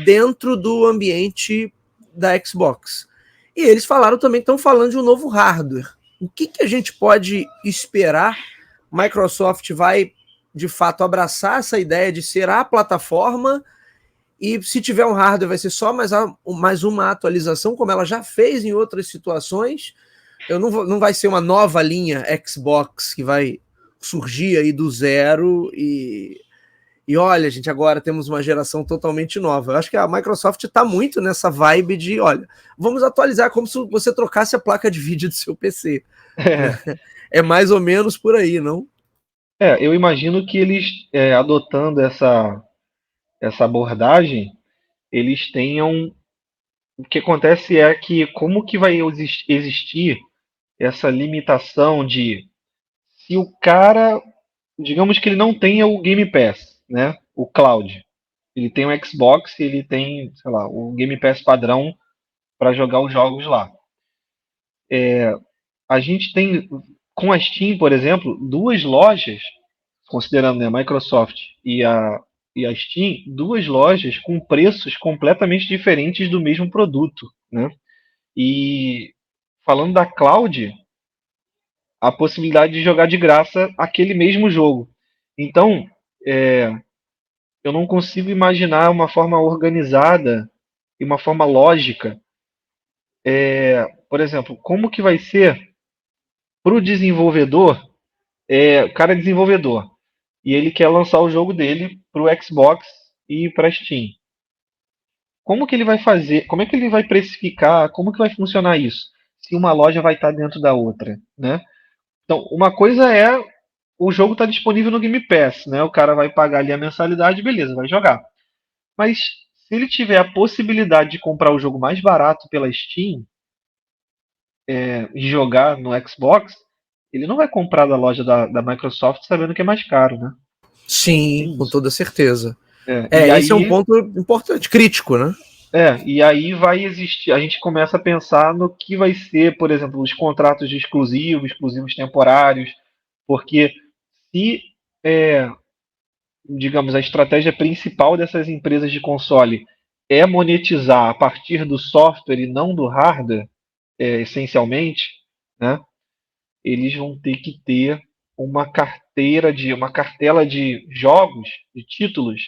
dentro do ambiente da Xbox. E eles falaram também, estão falando de um novo hardware. O que a gente pode esperar? Microsoft vai, de fato, abraçar essa ideia de ser a plataforma, e se tiver um hardware vai ser só mais uma atualização, como ela já fez em outras situações. Não vai ser uma nova linha Xbox que vai surgir aí do zero e olha, gente, agora temos uma geração totalmente nova. Eu acho que a Microsoft está muito nessa vibe de, olha, vamos atualizar como se você trocasse a placa de vídeo do seu PC. É mais ou menos por aí, não? Eu imagino que eles, adotando essa abordagem, eles tenham. O que acontece é que como que vai existir essa limitação de se o cara, digamos que ele não tenha o Game Pass, né? O cloud. Ele tem o Xbox, ele tem, sei lá, o Game Pass padrão para jogar os jogos lá. A gente tem, com a Steam, por exemplo, duas lojas, considerando, né, a Microsoft e a Steam, duas lojas com preços completamente diferentes do mesmo produto, né? E falando da cloud, a possibilidade de jogar de graça aquele mesmo jogo. Então, eu não consigo imaginar uma forma organizada e uma forma lógica. Por exemplo, como que vai ser para o desenvolvedor? O cara é desenvolvedor e ele quer lançar o jogo dele para o Xbox e para a Steam. Como que ele vai fazer? Como é que ele vai precificar? Como que vai funcionar isso? Se uma loja vai estar dentro da outra, né? Então, uma coisa é o jogo está disponível no Game Pass, né? O cara vai pagar ali a mensalidade, beleza, vai jogar. Mas se ele tiver a possibilidade de comprar o jogo mais barato pela Steam e jogar no Xbox, ele não vai comprar da loja da Microsoft sabendo que é mais caro, né? Sim, com toda certeza. E esse é um aí, ponto importante, crítico, né? e aí vai existir, a gente começa a pensar no que vai ser, por exemplo, os contratos de exclusivos temporários, porque se, digamos, a estratégia principal dessas empresas de console é monetizar a partir do software e não do hardware, essencialmente, né? Eles vão ter que ter uma cartela de jogos, de títulos,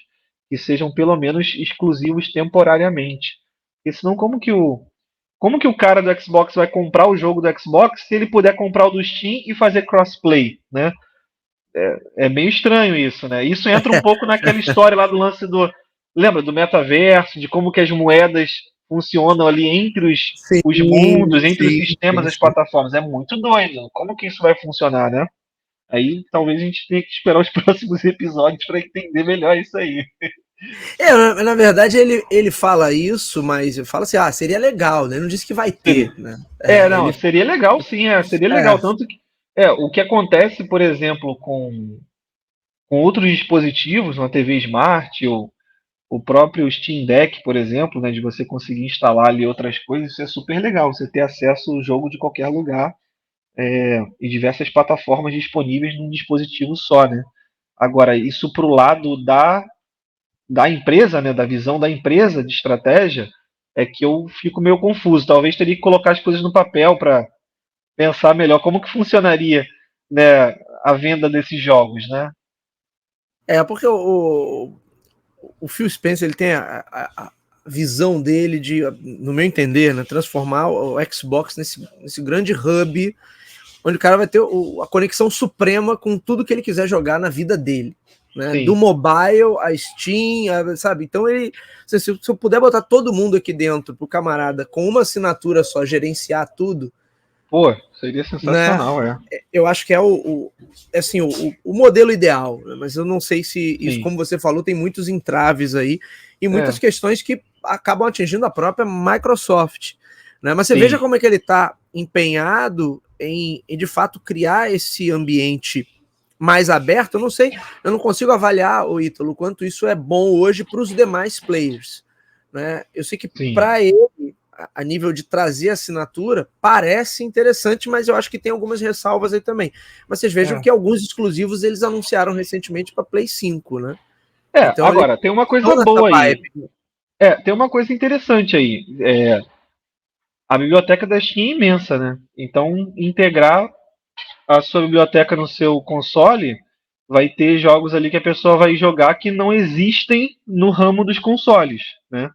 que sejam pelo menos exclusivos temporariamente. Porque senão como que o cara do Xbox vai comprar o jogo do Xbox se ele puder comprar o do Steam e fazer crossplay, né? É meio estranho isso, né? Isso entra um pouco naquela história lá do lance do. Lembra do metaverso, de como que as moedas funcionam ali entre os mundos, entre os sistemas, as plataformas. É muito doido. Como que isso vai funcionar, né? Aí talvez a gente tenha que esperar os próximos episódios para entender melhor isso aí. Na verdade, ele fala isso, mas fala assim, seria legal, né? Ele não disse que vai ter, né? Não, seria legal sim, seria legal. Tanto que o que acontece, por exemplo, com outros dispositivos, uma TV Smart ou o próprio Steam Deck, por exemplo, né, de você conseguir instalar ali outras coisas, isso é super legal, você ter acesso ao jogo de qualquer lugar e diversas plataformas disponíveis num dispositivo só, né? Agora, isso para o lado da empresa, né, da visão da empresa de estratégia, é que eu fico meio confuso. Talvez teria que colocar as coisas no papel para pensar melhor como que funcionaria, né, a venda desses jogos, né? Porque o Phil Spencer, ele tem a visão dele de, no meu entender, né, transformar o Xbox nesse grande hub onde o cara vai ter a conexão suprema com tudo que ele quiser jogar na vida dele. Né? Do mobile, a Steam, sabe? Então ele, se eu puder botar todo mundo aqui dentro pro camarada com uma assinatura só, gerenciar tudo, pô, seria sensacional, né? Eu acho que é assim, o modelo ideal, né? Mas eu não sei se isso, como você falou, tem muitos entraves aí e muitas questões que acabam atingindo a própria Microsoft, né? Mas você veja como é que ele está empenhado em de fato criar esse ambiente mais aberto. Eu não sei, eu não consigo avaliar, o Ítalo, quanto isso é bom hoje para os demais players, né? Eu sei que para ele a nível de trazer assinatura, parece interessante, mas eu acho que tem algumas ressalvas aí também. Mas vocês vejam que alguns exclusivos eles anunciaram recentemente para Play 5, né? Então, agora, tem uma coisa boa aí. Tem uma coisa interessante aí. A biblioteca da Steam é imensa, né? Então, integrar a sua biblioteca no seu console vai ter jogos ali que a pessoa vai jogar que não existem no ramo dos consoles, né?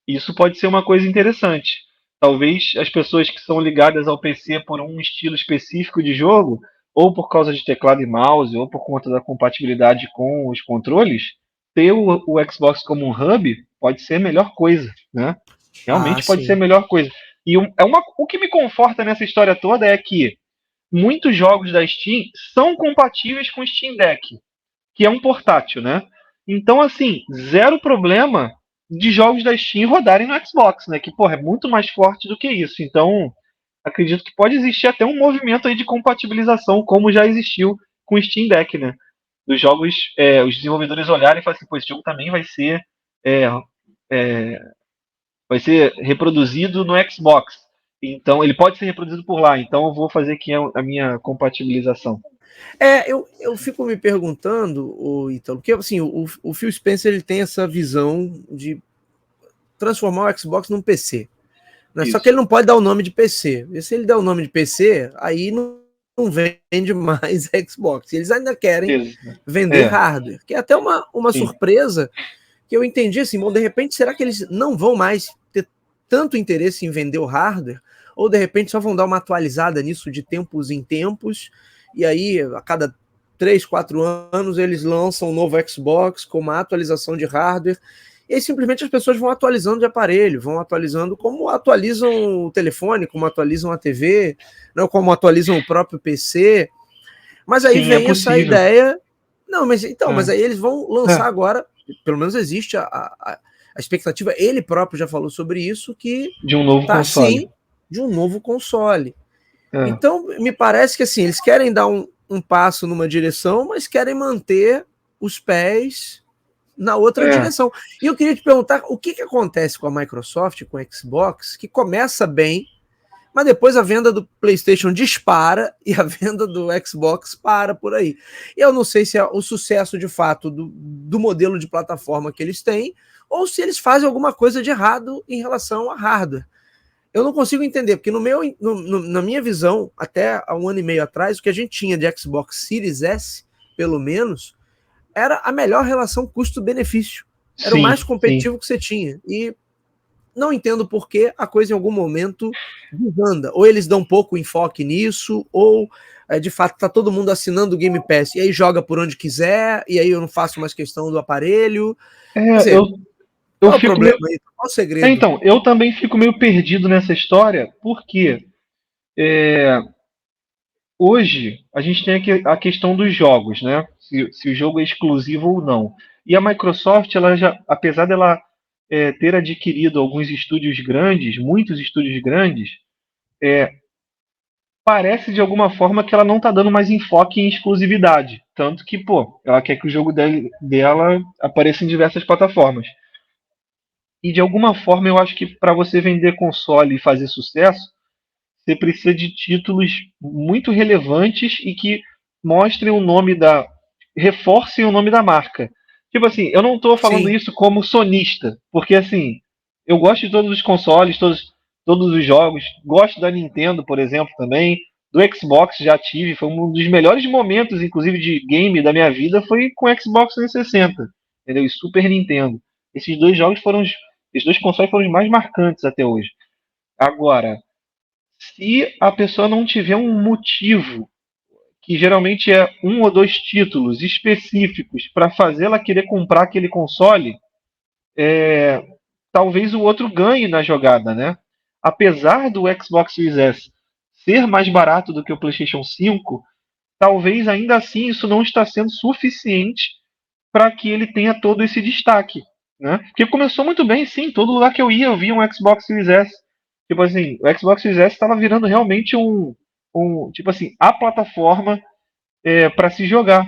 Isso pode ser uma coisa interessante. Talvez as pessoas que são ligadas ao PC por um estilo específico de jogo, ou por causa de teclado e mouse, ou por conta da compatibilidade com os controles, ter o Xbox como um hub pode ser a melhor coisa, né? Realmente pode ser a melhor coisa. E o que me conforta nessa história toda é que muitos jogos da Steam são compatíveis com o Steam Deck, que é um portátil, né? Então, assim, zero problema de jogos da Steam rodarem no Xbox, né? Que, porra, é muito mais forte do que isso. Então, acredito que pode existir até um movimento aí de compatibilização, como já existiu com o Steam Deck, né? Dos jogos, os desenvolvedores olharem e falarem assim, pô, esse jogo também vai ser reproduzido no Xbox. Então, ele pode ser reproduzido por lá. Então, eu vou fazer aqui a minha compatibilização. Eu fico me perguntando, Ítalo, porque assim, o Phil Spencer ele tem essa visão de transformar o Xbox num PC. Né? Só que ele não pode dar o nome de PC. E se ele der o nome de PC, aí não vende mais Xbox. Eles ainda querem vender hardware, que é até uma surpresa que eu entendi assim, bom, de repente, será que eles não vão mais ter tanto interesse em vender o hardware? Ou de repente só vão dar uma atualizada nisso de tempos em tempos, e aí a cada 3, 4 anos eles lançam um novo Xbox com uma atualização de hardware, e aí simplesmente as pessoas vão atualizando de aparelho, vão atualizando como atualizam o telefone, como atualizam a TV, não como atualizam o próprio PC. Mas aí vem essa ideia... Não, mas então, mas aí eles vão lançar agora, pelo menos existe a expectativa, ele próprio já falou sobre isso, que de um novo console. Sim, de um novo console. Então, me parece que assim, eles querem dar um passo numa direção, mas querem manter os pés na outra direção. E eu queria te perguntar, o que acontece com a Microsoft, com o Xbox, que começa bem, mas depois a venda do PlayStation dispara e a venda do Xbox para por aí. Eu não sei se é o sucesso de fato do modelo de plataforma que eles têm, ou se eles fazem alguma coisa de errado em relação a hardware. Eu não consigo entender, porque na minha visão, até há 1 ano e meio atrás, o que a gente tinha de Xbox Series S, pelo menos, era a melhor relação custo-benefício. Era o mais competitivo que você tinha. E não entendo por que a coisa em algum momento desanda. Ou eles dão pouco enfoque nisso, ou de fato está todo mundo assinando o Game Pass e aí joga por onde quiser, e aí eu não faço mais questão do aparelho. Qual é o problema aí? Qual o segredo? Então, eu também fico meio perdido nessa história, porque hoje a gente tem a questão dos jogos, né? Se o jogo é exclusivo ou não. E a Microsoft, ela já, apesar dela ter adquirido alguns estúdios grandes, muitos estúdios grandes, parece de alguma forma que ela não está dando mais enfoque em exclusividade. Tanto que, ela quer que o jogo dela apareça em diversas plataformas. E de alguma forma eu acho que para você vender console e fazer sucesso, você precisa de títulos muito relevantes e que mostrem o nome reforcem o nome da marca. Tipo assim, eu não estou falando isso como sonista, porque assim, eu gosto de todos os consoles, todos os jogos, gosto da Nintendo, por exemplo, também, do Xbox já tive, foi um dos melhores momentos, inclusive, de game da minha vida, foi com o Xbox 360, entendeu? E Super Nintendo. Esses dois consoles foram os mais marcantes até hoje. Agora, se a pessoa não tiver um motivo, que geralmente é 1 ou 2 títulos específicos para fazê-la querer comprar aquele console, talvez o outro ganhe na jogada, né? Apesar do Xbox Series S ser mais barato do que o PlayStation 5, talvez ainda assim isso não está sendo suficiente para que ele tenha todo esse destaque, né? Porque começou muito bem, sim, todo lugar que eu ia eu via um Xbox Series S. Tipo assim, o Xbox Series S estava virando realmente tipo assim, a plataforma para se jogar.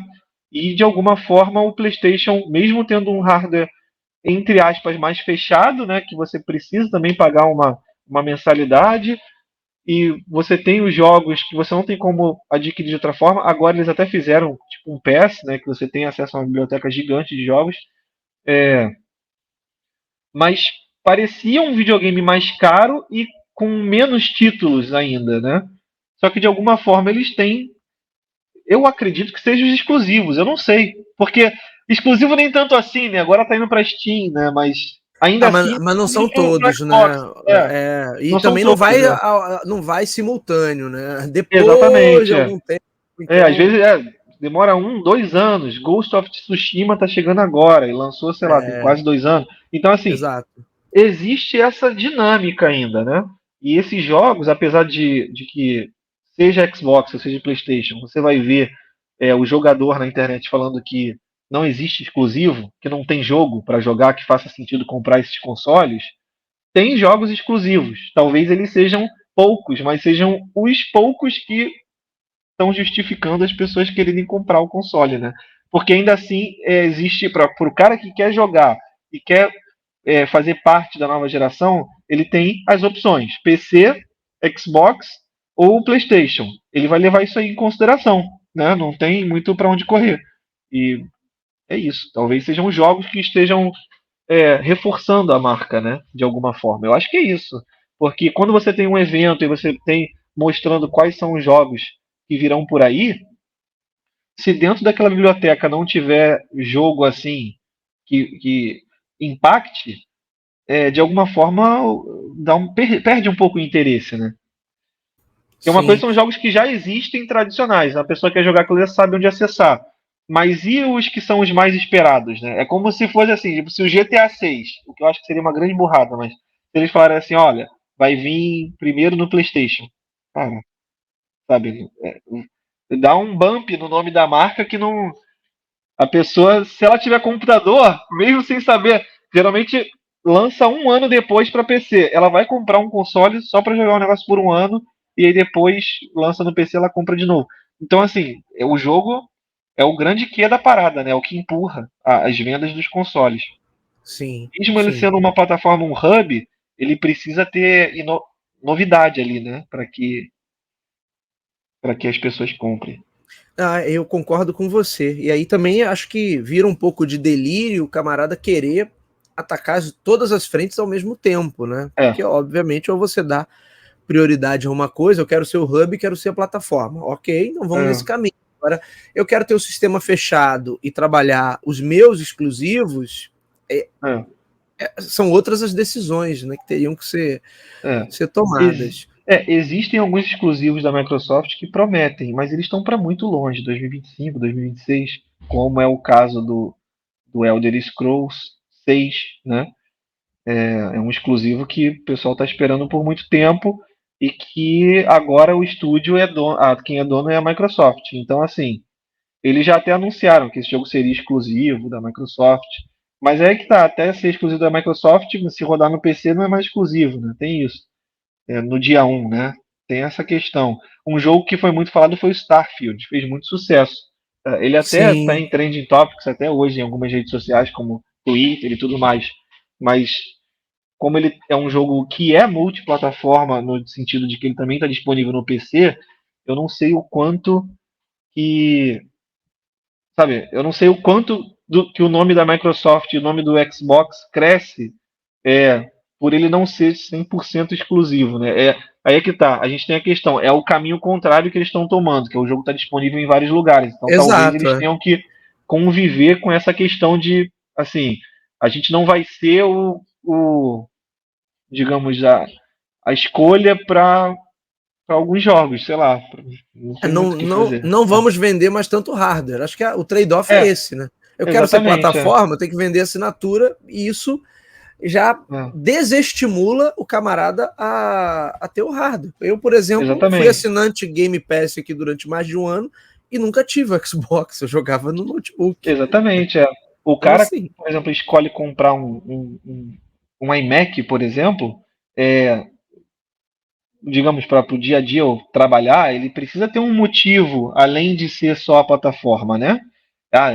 E de alguma forma o PlayStation, mesmo tendo um hardware entre aspas mais fechado, né, que você precisa também pagar uma mensalidade e você tem os jogos que você não tem como adquirir de outra forma. Agora eles até fizeram tipo um PS, né, que você tem acesso a uma biblioteca gigante de jogos, mas parecia um videogame mais caro e com menos títulos ainda, né? Só que de alguma forma eles têm, eu acredito que sejam os exclusivos, eu não sei, porque exclusivo nem tanto assim, né? Agora tá indo para Steam, né? Mas ainda Ah, mas, assim mas não indo são pro todos, né? Xbox. E Não são também não todos, vai, não vai simultâneo, né? Depois de exatamente, algum tempo, às então, vezes demora 2 anos. Ghost of Tsushima tá chegando agora e lançou, sei lá, tem quase 2 anos. Então, assim, exato. existe essa dinâmica ainda, né? E esses jogos, apesar de que seja Xbox ou seja PlayStation, você vai ver o jogador na internet falando que não existe exclusivo, que não tem jogo para jogar que faça sentido comprar esses consoles. Tem jogos exclusivos. Talvez eles sejam poucos, mas sejam os poucos que estão justificando as pessoas quererem comprar o console, né? Porque ainda assim existe para o cara que quer jogar e quer fazer parte da nova geração, ele tem as opções PC, Xbox ou PlayStation. Ele vai levar isso aí em consideração, né? Não tem muito para onde correr. E é isso. Talvez sejam os jogos que estejam reforçando a marca, né? De alguma forma. Eu acho que é isso. Porque quando você tem um evento e você tem mostrando quais são os jogos que virão por aí, se dentro daquela biblioteca não tiver jogo assim que impacte, de alguma forma perde um pouco o interesse, né? Porque uma coisa Sim. são jogos que já existem tradicionais, a pessoa quer jogar aquilo já sabe onde acessar. Mas e os que são os mais esperados, né? É como se fosse assim, tipo, se o GTA 6, o que eu acho que seria uma grande burrada, mas se eles falarem assim, olha, vai vir primeiro no PlayStation. Cara, sabe? Dá um bump no nome da marca que não. A pessoa, se ela tiver computador, mesmo sem saber, geralmente lança um ano depois para PC. Ela vai comprar um console só para jogar o negócio por um ano e aí depois lança no PC, ela compra de novo. Então assim, o jogo é o grande quê da parada, né? É o que empurra as vendas dos consoles. Sim, Mesmo ele sim. sendo uma plataforma, um hub, ele precisa ter novidade ali, né? Para que as pessoas comprem. Ah, eu concordo com você. E aí também acho que vira um pouco de delírio o camarada querer atacar todas as frentes ao mesmo tempo, né? É, Porque, obviamente, ou você dá prioridade a uma coisa, eu quero ser o hub, quero ser a plataforma. Ok, então vamos nesse é, caminho. Agora, eu quero ter o sistema fechado e trabalhar os meus exclusivos, é, são outras as decisões, né, que teriam que é. ser tomadas. Existem alguns exclusivos da Microsoft que prometem, mas eles estão para muito longe, 2025, 2026, como é o caso do Elder Scrolls 6, né? É um exclusivo que o pessoal está esperando por muito tempo e que agora o estúdio é dono, quem é dono é a Microsoft. Então, assim, eles já até anunciaram que esse jogo seria exclusivo da Microsoft, mas é que tá, até ser exclusivo da Microsoft, se rodar no PC não é mais exclusivo, né? Tem isso no dia 1, né? Tem essa questão. Um jogo que foi muito falado foi o Starfield, fez muito sucesso. Ele até está Sim, em trending topics até hoje em algumas redes sociais, como Twitter e tudo mais. Mas como ele é um jogo que é multiplataforma, no sentido de que ele também está disponível no PC, eu não sei o quanto que. Sabe, eu não sei o quanto que o nome da Microsoft e o nome do Xbox cresce por ele não ser 100% exclusivo, né? Aí é que tá, a gente tem a questão, é o caminho contrário que eles estão tomando, que o jogo está disponível em vários lugares, então talvez exato. eles tenham que conviver com essa questão de, assim, a gente não vai ser digamos, a escolha para alguns jogos, sei lá, não sei muito Não, o que não, fazer. não vamos vender mais tanto hardware. Acho que o trade-off é É, esse, né? Eu quero ser exatamente, plataforma, eu tenho que vender assinatura, e isso já é, desestimula o camarada a ter o hardware. Eu, por exemplo, fui exatamente, assinante Game Pass aqui durante mais de um ano e nunca tive o Xbox, eu jogava no notebook. exatamente. O Então, cara, assim, por exemplo, escolhe comprar um iMac, por exemplo, é, digamos, para o dia a dia ou trabalhar, ele precisa ter um motivo, além de ser só a plataforma, né?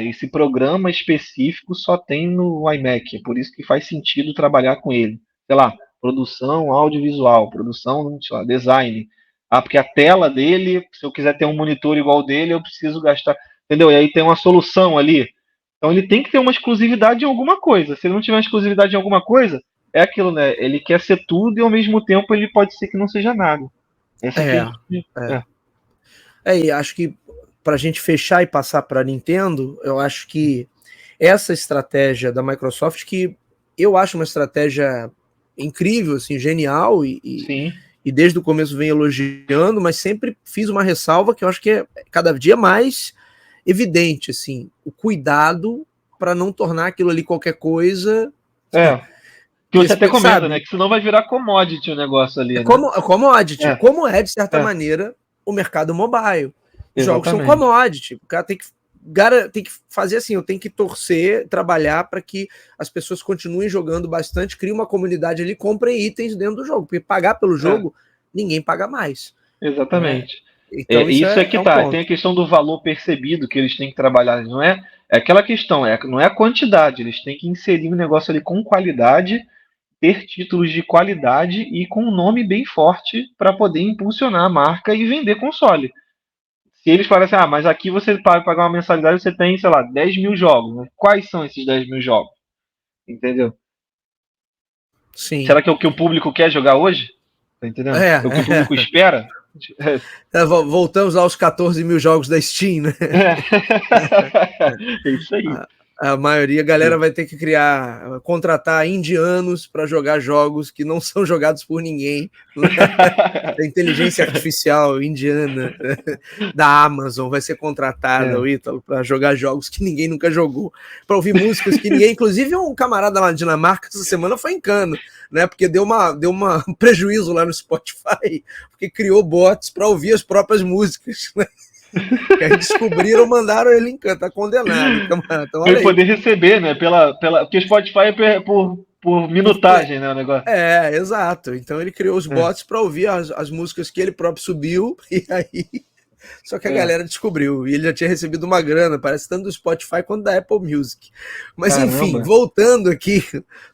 Esse programa específico só tem no iMac, é por isso que faz sentido trabalhar com ele. Sei lá, produção audiovisual, produção, sei lá, design. Ah, porque a tela dele, se eu quiser ter um monitor igual ao dele, eu preciso gastar, entendeu? E aí tem uma solução ali. Então ele tem que ter uma exclusividade em alguma coisa. Se ele não tiver uma exclusividade em alguma coisa, é aquilo, né? Ele quer ser tudo e ao mesmo tempo ele pode ser que não seja nada. Essa aqui e acho que para a gente fechar e passar para a Nintendo, eu acho que essa estratégia da Microsoft, que eu acho uma estratégia incrível, assim, genial, e desde o começo vem elogiando, mas sempre fiz uma ressalva que eu acho que é cada dia mais evidente, assim, o cuidado para não tornar aquilo ali qualquer coisa. Que você até comenta, sabe, né? Que senão vai virar commodity o negócio ali, né? Commodity, como é, de certa maneira, o mercado mobile. Os jogos são commodity. O cara tem que fazer assim, eu tenho que torcer, trabalhar para que as pessoas continuem jogando bastante, crie uma comunidade ali, comprem itens dentro do jogo, porque pagar pelo jogo, ninguém paga mais. Exatamente. Então, isso é que tá. Tem a questão do valor percebido que eles têm que trabalhar, não é? É aquela questão, não é a quantidade, eles têm que inserir um negócio ali com qualidade, ter títulos de qualidade e com um nome bem forte para poder impulsionar a marca e vender console. Se eles falam assim, mas aqui você pagar uma mensalidade, você tem, sei lá, 10 mil jogos. Né? Quais são esses 10 mil jogos? Entendeu? Sim. Será que é o que o público quer jogar hoje? Tá entendendo? É o que o público espera? Voltamos aos 14 mil jogos da Steam, né? É isso aí. A maioria, a galera vai ter que contratar indianos para jogar jogos que não são jogados por ninguém. A inteligência artificial indiana da Amazon vai ser contratada, o Ítalo, para jogar jogos que ninguém nunca jogou, para ouvir músicas que ninguém. Inclusive, um camarada lá na Dinamarca essa semana foi em cano, né? Porque deu um prejuízo lá no Spotify, porque criou bots para ouvir as próprias músicas, né? Que aí descobriram, mandaram ele em canto, tá condenado. Então, para ele poder receber, né? Porque o Spotify é por minutagem, né? O negócio. Exato. Então ele criou os bots para ouvir as músicas que ele próprio subiu, e aí. Só que a galera descobriu, e ele já tinha recebido uma grana, parece tanto do Spotify quanto da Apple Music. Mas enfim, voltando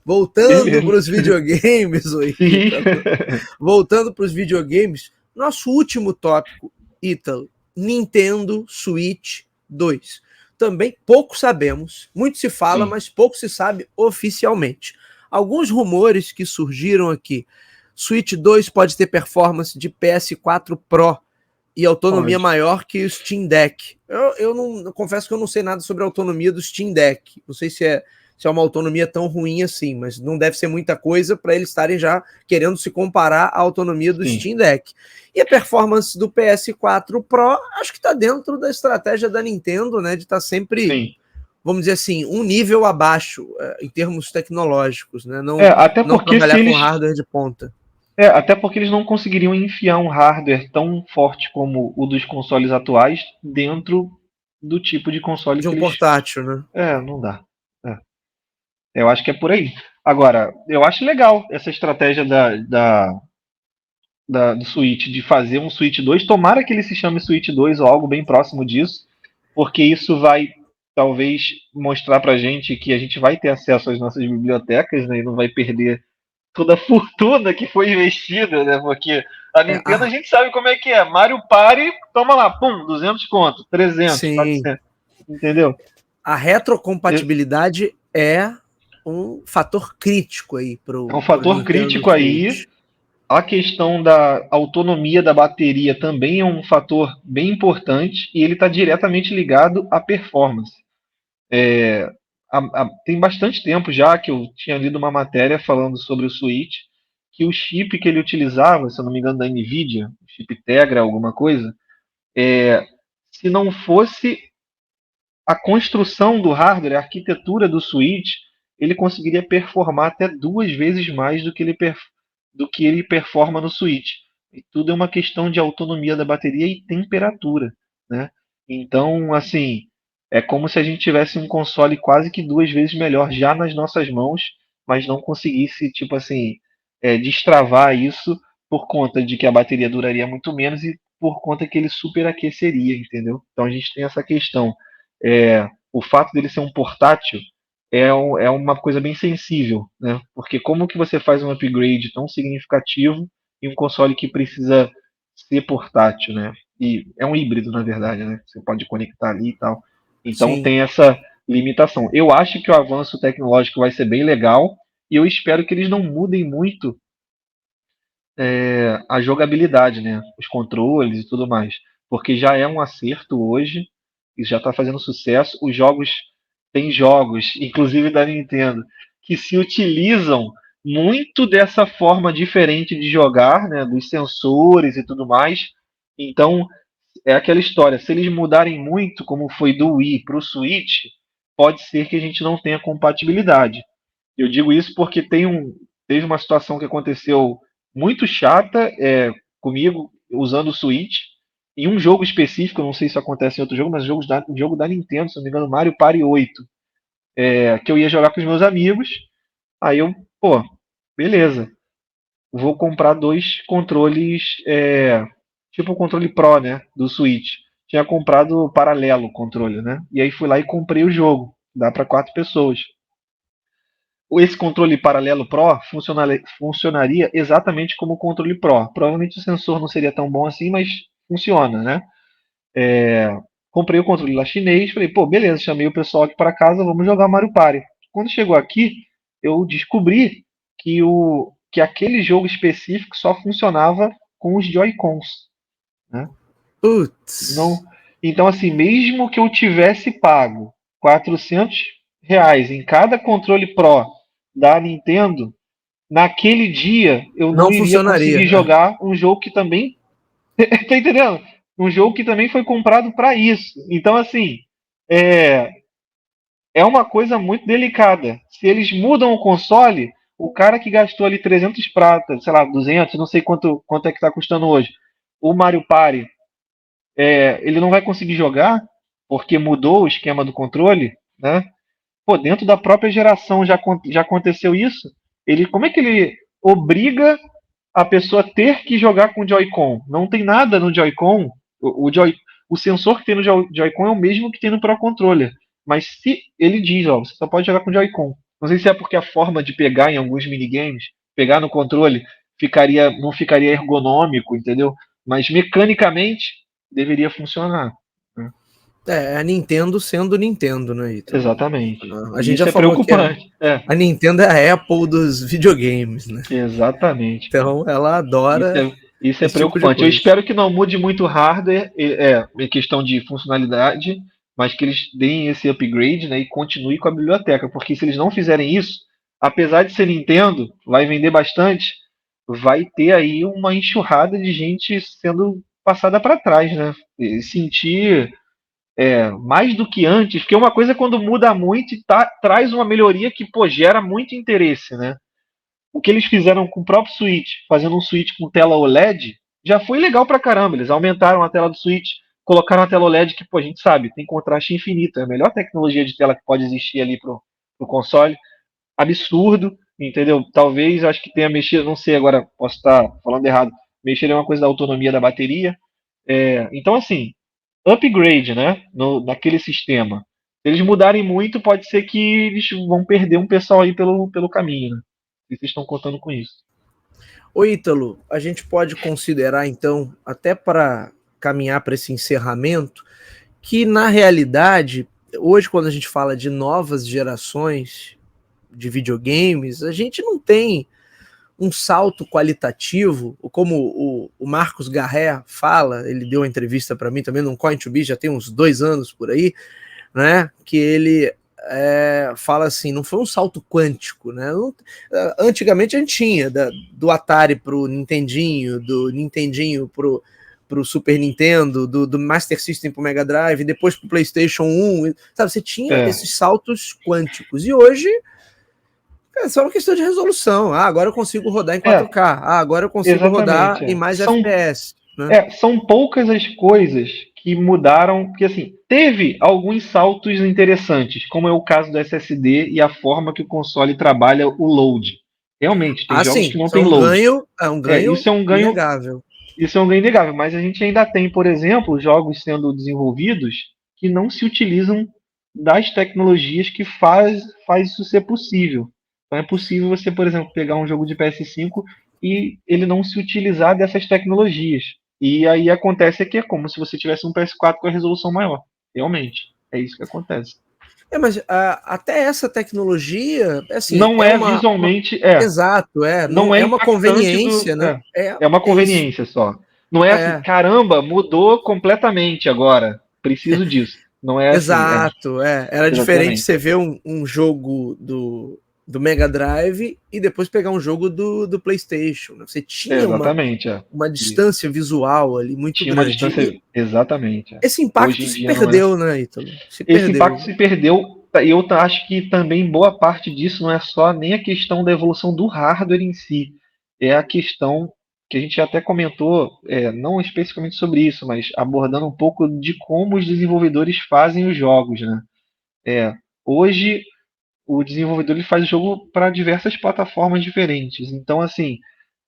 para os videogames, voltando para os videogames, nosso último tópico, Ítalo, Nintendo Switch 2. Também pouco sabemos, muito se fala, mas pouco se sabe oficialmente. Alguns rumores que surgiram aqui. Switch 2 pode ter performance de PS4 Pro e autonomia maior que o Steam Deck. Eu confesso que eu não sei nada sobre a autonomia do Steam Deck. Não sei se é uma autonomia tão ruim assim, mas não deve ser muita coisa para eles estarem já querendo se comparar à autonomia do Steam Deck. E a performance do PS4 Pro, acho que está dentro da estratégia da Nintendo, né, de estar sempre, vamos dizer assim, um nível abaixo em termos tecnológicos, né? Não trabalhar com hardware de ponta. Até porque eles não conseguiriam enfiar um hardware tão forte como o dos consoles atuais dentro do tipo de console de um portátil, né? Não dá. Eu acho que é por aí. Agora, eu acho legal essa estratégia do Switch, de fazer um Switch 2. Tomara que ele se chame Switch 2 ou algo bem próximo disso, porque isso vai talvez mostrar pra gente que a gente vai ter acesso às nossas bibliotecas, né, e não vai perder toda a fortuna que foi investida, né? Porque a Nintendo a gente sabe como é que é. Mario Party, toma lá, pum, 200 conto, 300, 400, entendeu? A retrocompatibilidade é um fator crítico aí pro. É um fator crítico aí. A questão da autonomia da bateria também é um fator bem importante e ele está diretamente ligado à performance. Tem bastante tempo já que eu tinha lido uma matéria falando sobre o Switch, que o chip que ele utilizava, se eu não me engano, da Nvidia, o chip Tegra, alguma coisa, se não fosse a construção do hardware, a arquitetura do Switch, ele conseguiria performar até 2 vezes mais do que ele performa no Switch. E tudo é uma questão de autonomia da bateria e temperatura, né? Então, assim, é como se a gente tivesse um console quase que 2 vezes melhor já nas nossas mãos, mas não conseguisse, tipo assim, destravar isso por conta de que a bateria duraria muito menos e por conta que ele superaqueceria, entendeu? Então a gente tem essa questão. O fato dele ser um portátil é uma coisa bem sensível, né? Porque como que você faz um upgrade tão significativo em um console que precisa ser portátil, né? E é um híbrido, na verdade, né? Você pode conectar ali e tal. Então Sim. tem essa limitação. Eu acho que o avanço tecnológico vai ser bem legal e eu espero que eles não mudem muito a jogabilidade, né? Os controles e tudo mais. Porque já é um acerto hoje, e já está fazendo sucesso. Os jogos, tem jogos, inclusive da Nintendo, que se utilizam muito dessa forma diferente de jogar, né? Dos sensores e tudo mais. Então, é aquela história. Se eles mudarem muito, como foi do Wii para o Switch, pode ser que a gente não tenha compatibilidade. Eu digo isso porque teve uma situação que aconteceu muito chata comigo usando o Switch. Em um jogo específico, eu não sei se isso acontece em outro jogo, mas um jogo da Nintendo, se não me engano, Mario Party 8, que eu ia jogar com os meus amigos. Aí eu, pô, beleza, vou comprar dois controles, tipo o controle Pro, né, do Switch. Tinha comprado paralelo o controle, né? E aí fui lá e comprei o jogo. Dá para 4 pessoas. Esse controle paralelo Pro funcionaria exatamente como o controle Pro. Provavelmente o sensor não seria tão bom assim, mas funciona, né? Comprei o controle lá chinês, falei, pô, beleza, chamei o pessoal aqui para casa, vamos jogar Mario Party. Quando chegou aqui, eu descobri que aquele jogo específico só funcionava com os Joy-Cons, né? Não, Putz. então, assim, mesmo que eu tivesse pago R$ 400 em cada controle Pro da Nintendo, naquele dia eu não Não iria funcionaria. conseguir jogar um jogo que também. Tá entendendo? Um jogo que também foi comprado para isso. Então, assim, é, é uma coisa muito delicada. Se eles mudam o console, o cara que gastou ali 300 pratas, sei lá, 200, não sei quanto é que está custando hoje, o Mario Party, ele não vai conseguir jogar porque mudou o esquema do controle, né? Pô, dentro da própria geração já aconteceu isso. Como é que ele obriga a pessoa ter que jogar com o Joy-Con? Não tem nada no Joy-Con. O sensor que tem no Joy-Con é o mesmo que tem no Pro Controller. Mas se ele diz, ó, você só pode jogar com o Joy-Con. Não sei se é porque a forma de pegar em alguns minigames, pegar no controle, não ficaria ergonômico, entendeu? Mas mecanicamente deveria funcionar, né? É a Nintendo sendo Nintendo, né, Ítalo? Exatamente. A E gente já isso é falou que preocupante. a Nintendo é a Apple dos videogames, né? Exatamente. Então ela Isso adora é, isso é esse tipo de preocupante. Eu coisa. espero que não mude muito o hardware, em questão de funcionalidade, mas que eles deem esse upgrade, né, e continue com a biblioteca, porque se eles não fizerem isso, apesar de ser Nintendo, vai vender bastante, vai ter aí uma enxurrada de gente sendo passada para trás, né? E sentir mais do que antes, porque uma coisa é quando muda muito e traz uma melhoria que pô, gera muito interesse, né? O que eles fizeram com o próprio Switch, fazendo um Switch com tela OLED, já foi legal pra caramba. Eles aumentaram a tela do Switch, colocaram a tela OLED que, pô, a gente sabe, tem contraste infinito. É a melhor tecnologia de tela que pode existir ali pro console. Absurdo, entendeu? Talvez, acho que tenha mexido, não sei agora, posso estar falando errado, mexer em uma coisa da autonomia da bateria. Então, assim, upgrade, né, naquele sistema. Se eles mudarem muito, pode ser que eles vão perder um pessoal aí pelo caminho, né? E vocês estão contando com isso. Ô Ítalo, a gente pode considerar então, até para caminhar para esse encerramento, que na realidade, hoje quando a gente fala de novas gerações de videogames, a gente não tem um salto qualitativo, como o Marcos Garré fala, ele deu uma entrevista para mim também no Coin2Biz, já tem uns 2 anos por aí, né? Que ele fala assim, não foi um salto quântico, né? Antigamente a gente tinha do Atari pro Nintendinho, do Nintendinho pro Super Nintendo, do Master System pro Mega Drive, depois pro PlayStation 1, sabe? Você tinha esses saltos quânticos e hoje é só uma questão de resolução. Ah, agora eu consigo rodar em É, 4K. Ah, agora eu consigo rodar exatamente. em mais São, FPS, né? são poucas as coisas que mudaram, porque assim, teve alguns saltos interessantes, como é o caso do SSD e a forma que o console trabalha o load. Realmente, tem Ah, jogos que sim, não isso é tem um load. ganho, é um ganho Isso é um ganho, inegável. isso é um ganho inegável, mas a gente ainda tem, por exemplo, jogos sendo desenvolvidos que não se utilizam das tecnologias que faz isso ser possível. Então é possível você, por exemplo, pegar um jogo de PS5 e ele não se utilizar dessas tecnologias. E aí acontece que é como se você tivesse um PS4 com a resolução maior. Realmente, é isso que acontece. Mas até essa tecnologia, assim, Não é visualmente, exato, não não é é uma impactante conveniência, né? é uma É isso. conveniência só. Não é assim, caramba, mudou completamente agora. Preciso disso. Não é assim, Exato, era diferente exatamente. você ver um jogo do Mega Drive e depois pegar um jogo do PlayStation, né? Você tinha Exatamente, uma isso. distância visual ali muito Tinha uma grande. distância, E exatamente. esse Hoje impacto em se dia não é. perdeu, né, Ítalo? Se Esse impacto perdeu. se perdeu, e eu acho que também boa parte disso não é só nem a questão da evolução do hardware em si, é a questão que a gente até comentou, não especificamente sobre isso, mas abordando um pouco de como os desenvolvedores fazem os jogos, né? Hoje o desenvolvedor ele faz o jogo para diversas plataformas diferentes. Então, assim,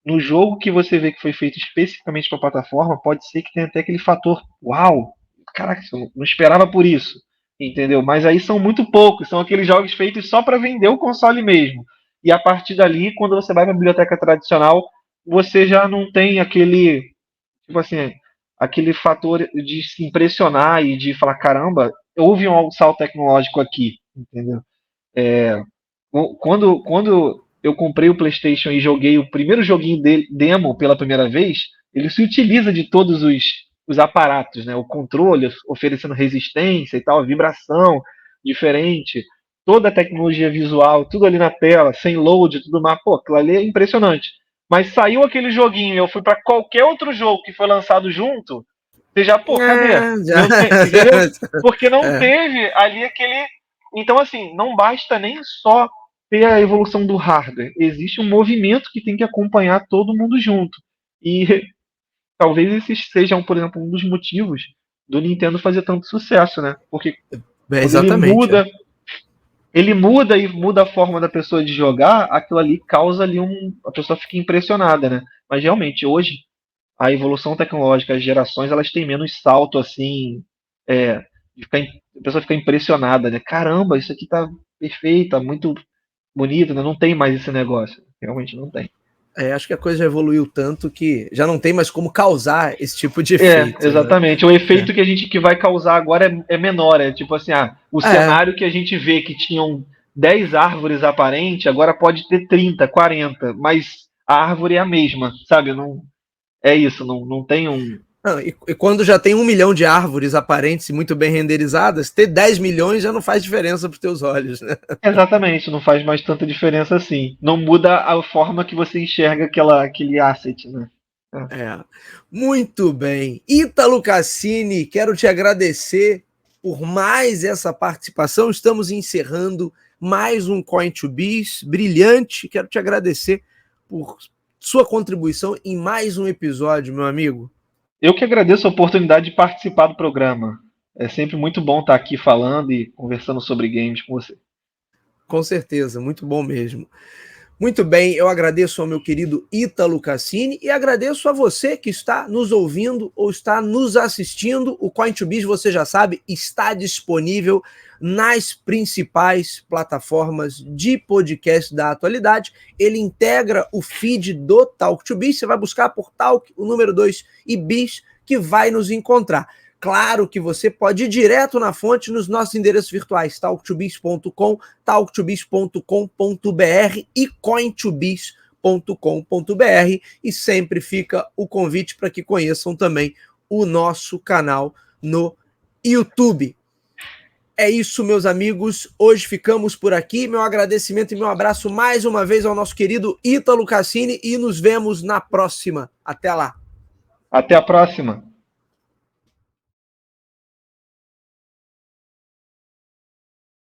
no jogo que você vê que foi feito especificamente para plataforma, pode ser que tenha até aquele fator, uau, caraca, eu não esperava por isso, entendeu? Mas aí são muito poucos, são aqueles jogos feitos só para vender o console mesmo. E a partir dali, quando você vai para a biblioteca tradicional, você já não tem aquele, tipo assim, aquele fator de se impressionar e de falar, caramba, houve um salto tecnológico aqui, entendeu? Quando eu comprei o PlayStation e joguei o primeiro joguinho demo pela primeira vez, ele se utiliza de todos os aparatos, né? O controle oferecendo resistência e tal, vibração diferente, toda a tecnologia visual, tudo ali na tela, sem load, tudo mais. Pô, aquilo ali é impressionante. Mas saiu aquele joguinho e eu fui para qualquer outro jogo que foi lançado junto, você já, pô, cadê? Já, Entendeu? Porque não é. teve ali aquele. Então, assim, não basta nem só ter a evolução do hardware. Existe um movimento que tem que acompanhar todo mundo junto. E talvez esses sejam, por exemplo, um dos motivos do Nintendo fazer tanto sucesso, né? Porque quando Exatamente. ele muda e muda a forma da pessoa de jogar, aquilo ali causa ali a pessoa fica impressionada, né? Mas realmente hoje a evolução tecnológica, as gerações, elas têm menos salto assim, é, a pessoa fica impressionada, né? Caramba, isso aqui tá perfeito, tá muito bonito, né? Não tem mais esse negócio. Realmente não tem. Acho que a coisa já evoluiu tanto que já não tem mais como causar esse tipo de efeito, né? Exatamente. O efeito que vai causar agora é menor. É tipo assim, o É, cenário que a gente vê que tinham 10 árvores aparentes, agora pode ter 30, 40, mas a árvore é a mesma, sabe? Não, é isso, não tem um. e quando já tem 1 milhão de árvores aparentes e muito bem renderizadas, ter 10 milhões já não faz diferença para os teus olhos, né? Exatamente, não faz mais tanta diferença assim. Não muda a forma que você enxerga aquele asset, né? Muito bem. Ítalo Cassini, quero te agradecer por mais essa participação. Estamos encerrando mais um Coin2Biz brilhante. Quero te agradecer por sua contribuição em mais um episódio, meu amigo. Eu que agradeço a oportunidade de participar do programa. É sempre muito bom estar aqui falando e conversando sobre games com você. Com certeza, muito bom mesmo. Muito bem, eu agradeço ao meu querido Ítalo Cassini e agradeço a você que está nos ouvindo ou está nos assistindo. O Coin2Biz, você já sabe, está disponível nas principais plataformas de podcast da atualidade. Ele integra o feed do Talk2Biz. Você vai buscar por Talk, o número 2 e Biz, que vai nos encontrar. Claro que você pode ir direto na fonte nos nossos endereços virtuais, talk2biz.com, talk2biz.com.br e coin2biz.com.br, e sempre fica o convite para que conheçam também o nosso canal no YouTube. É isso, meus amigos. Hoje ficamos por aqui. Meu agradecimento e meu abraço mais uma vez ao nosso querido Ítalo Cassini e nos vemos na próxima. Até lá. Até a próxima.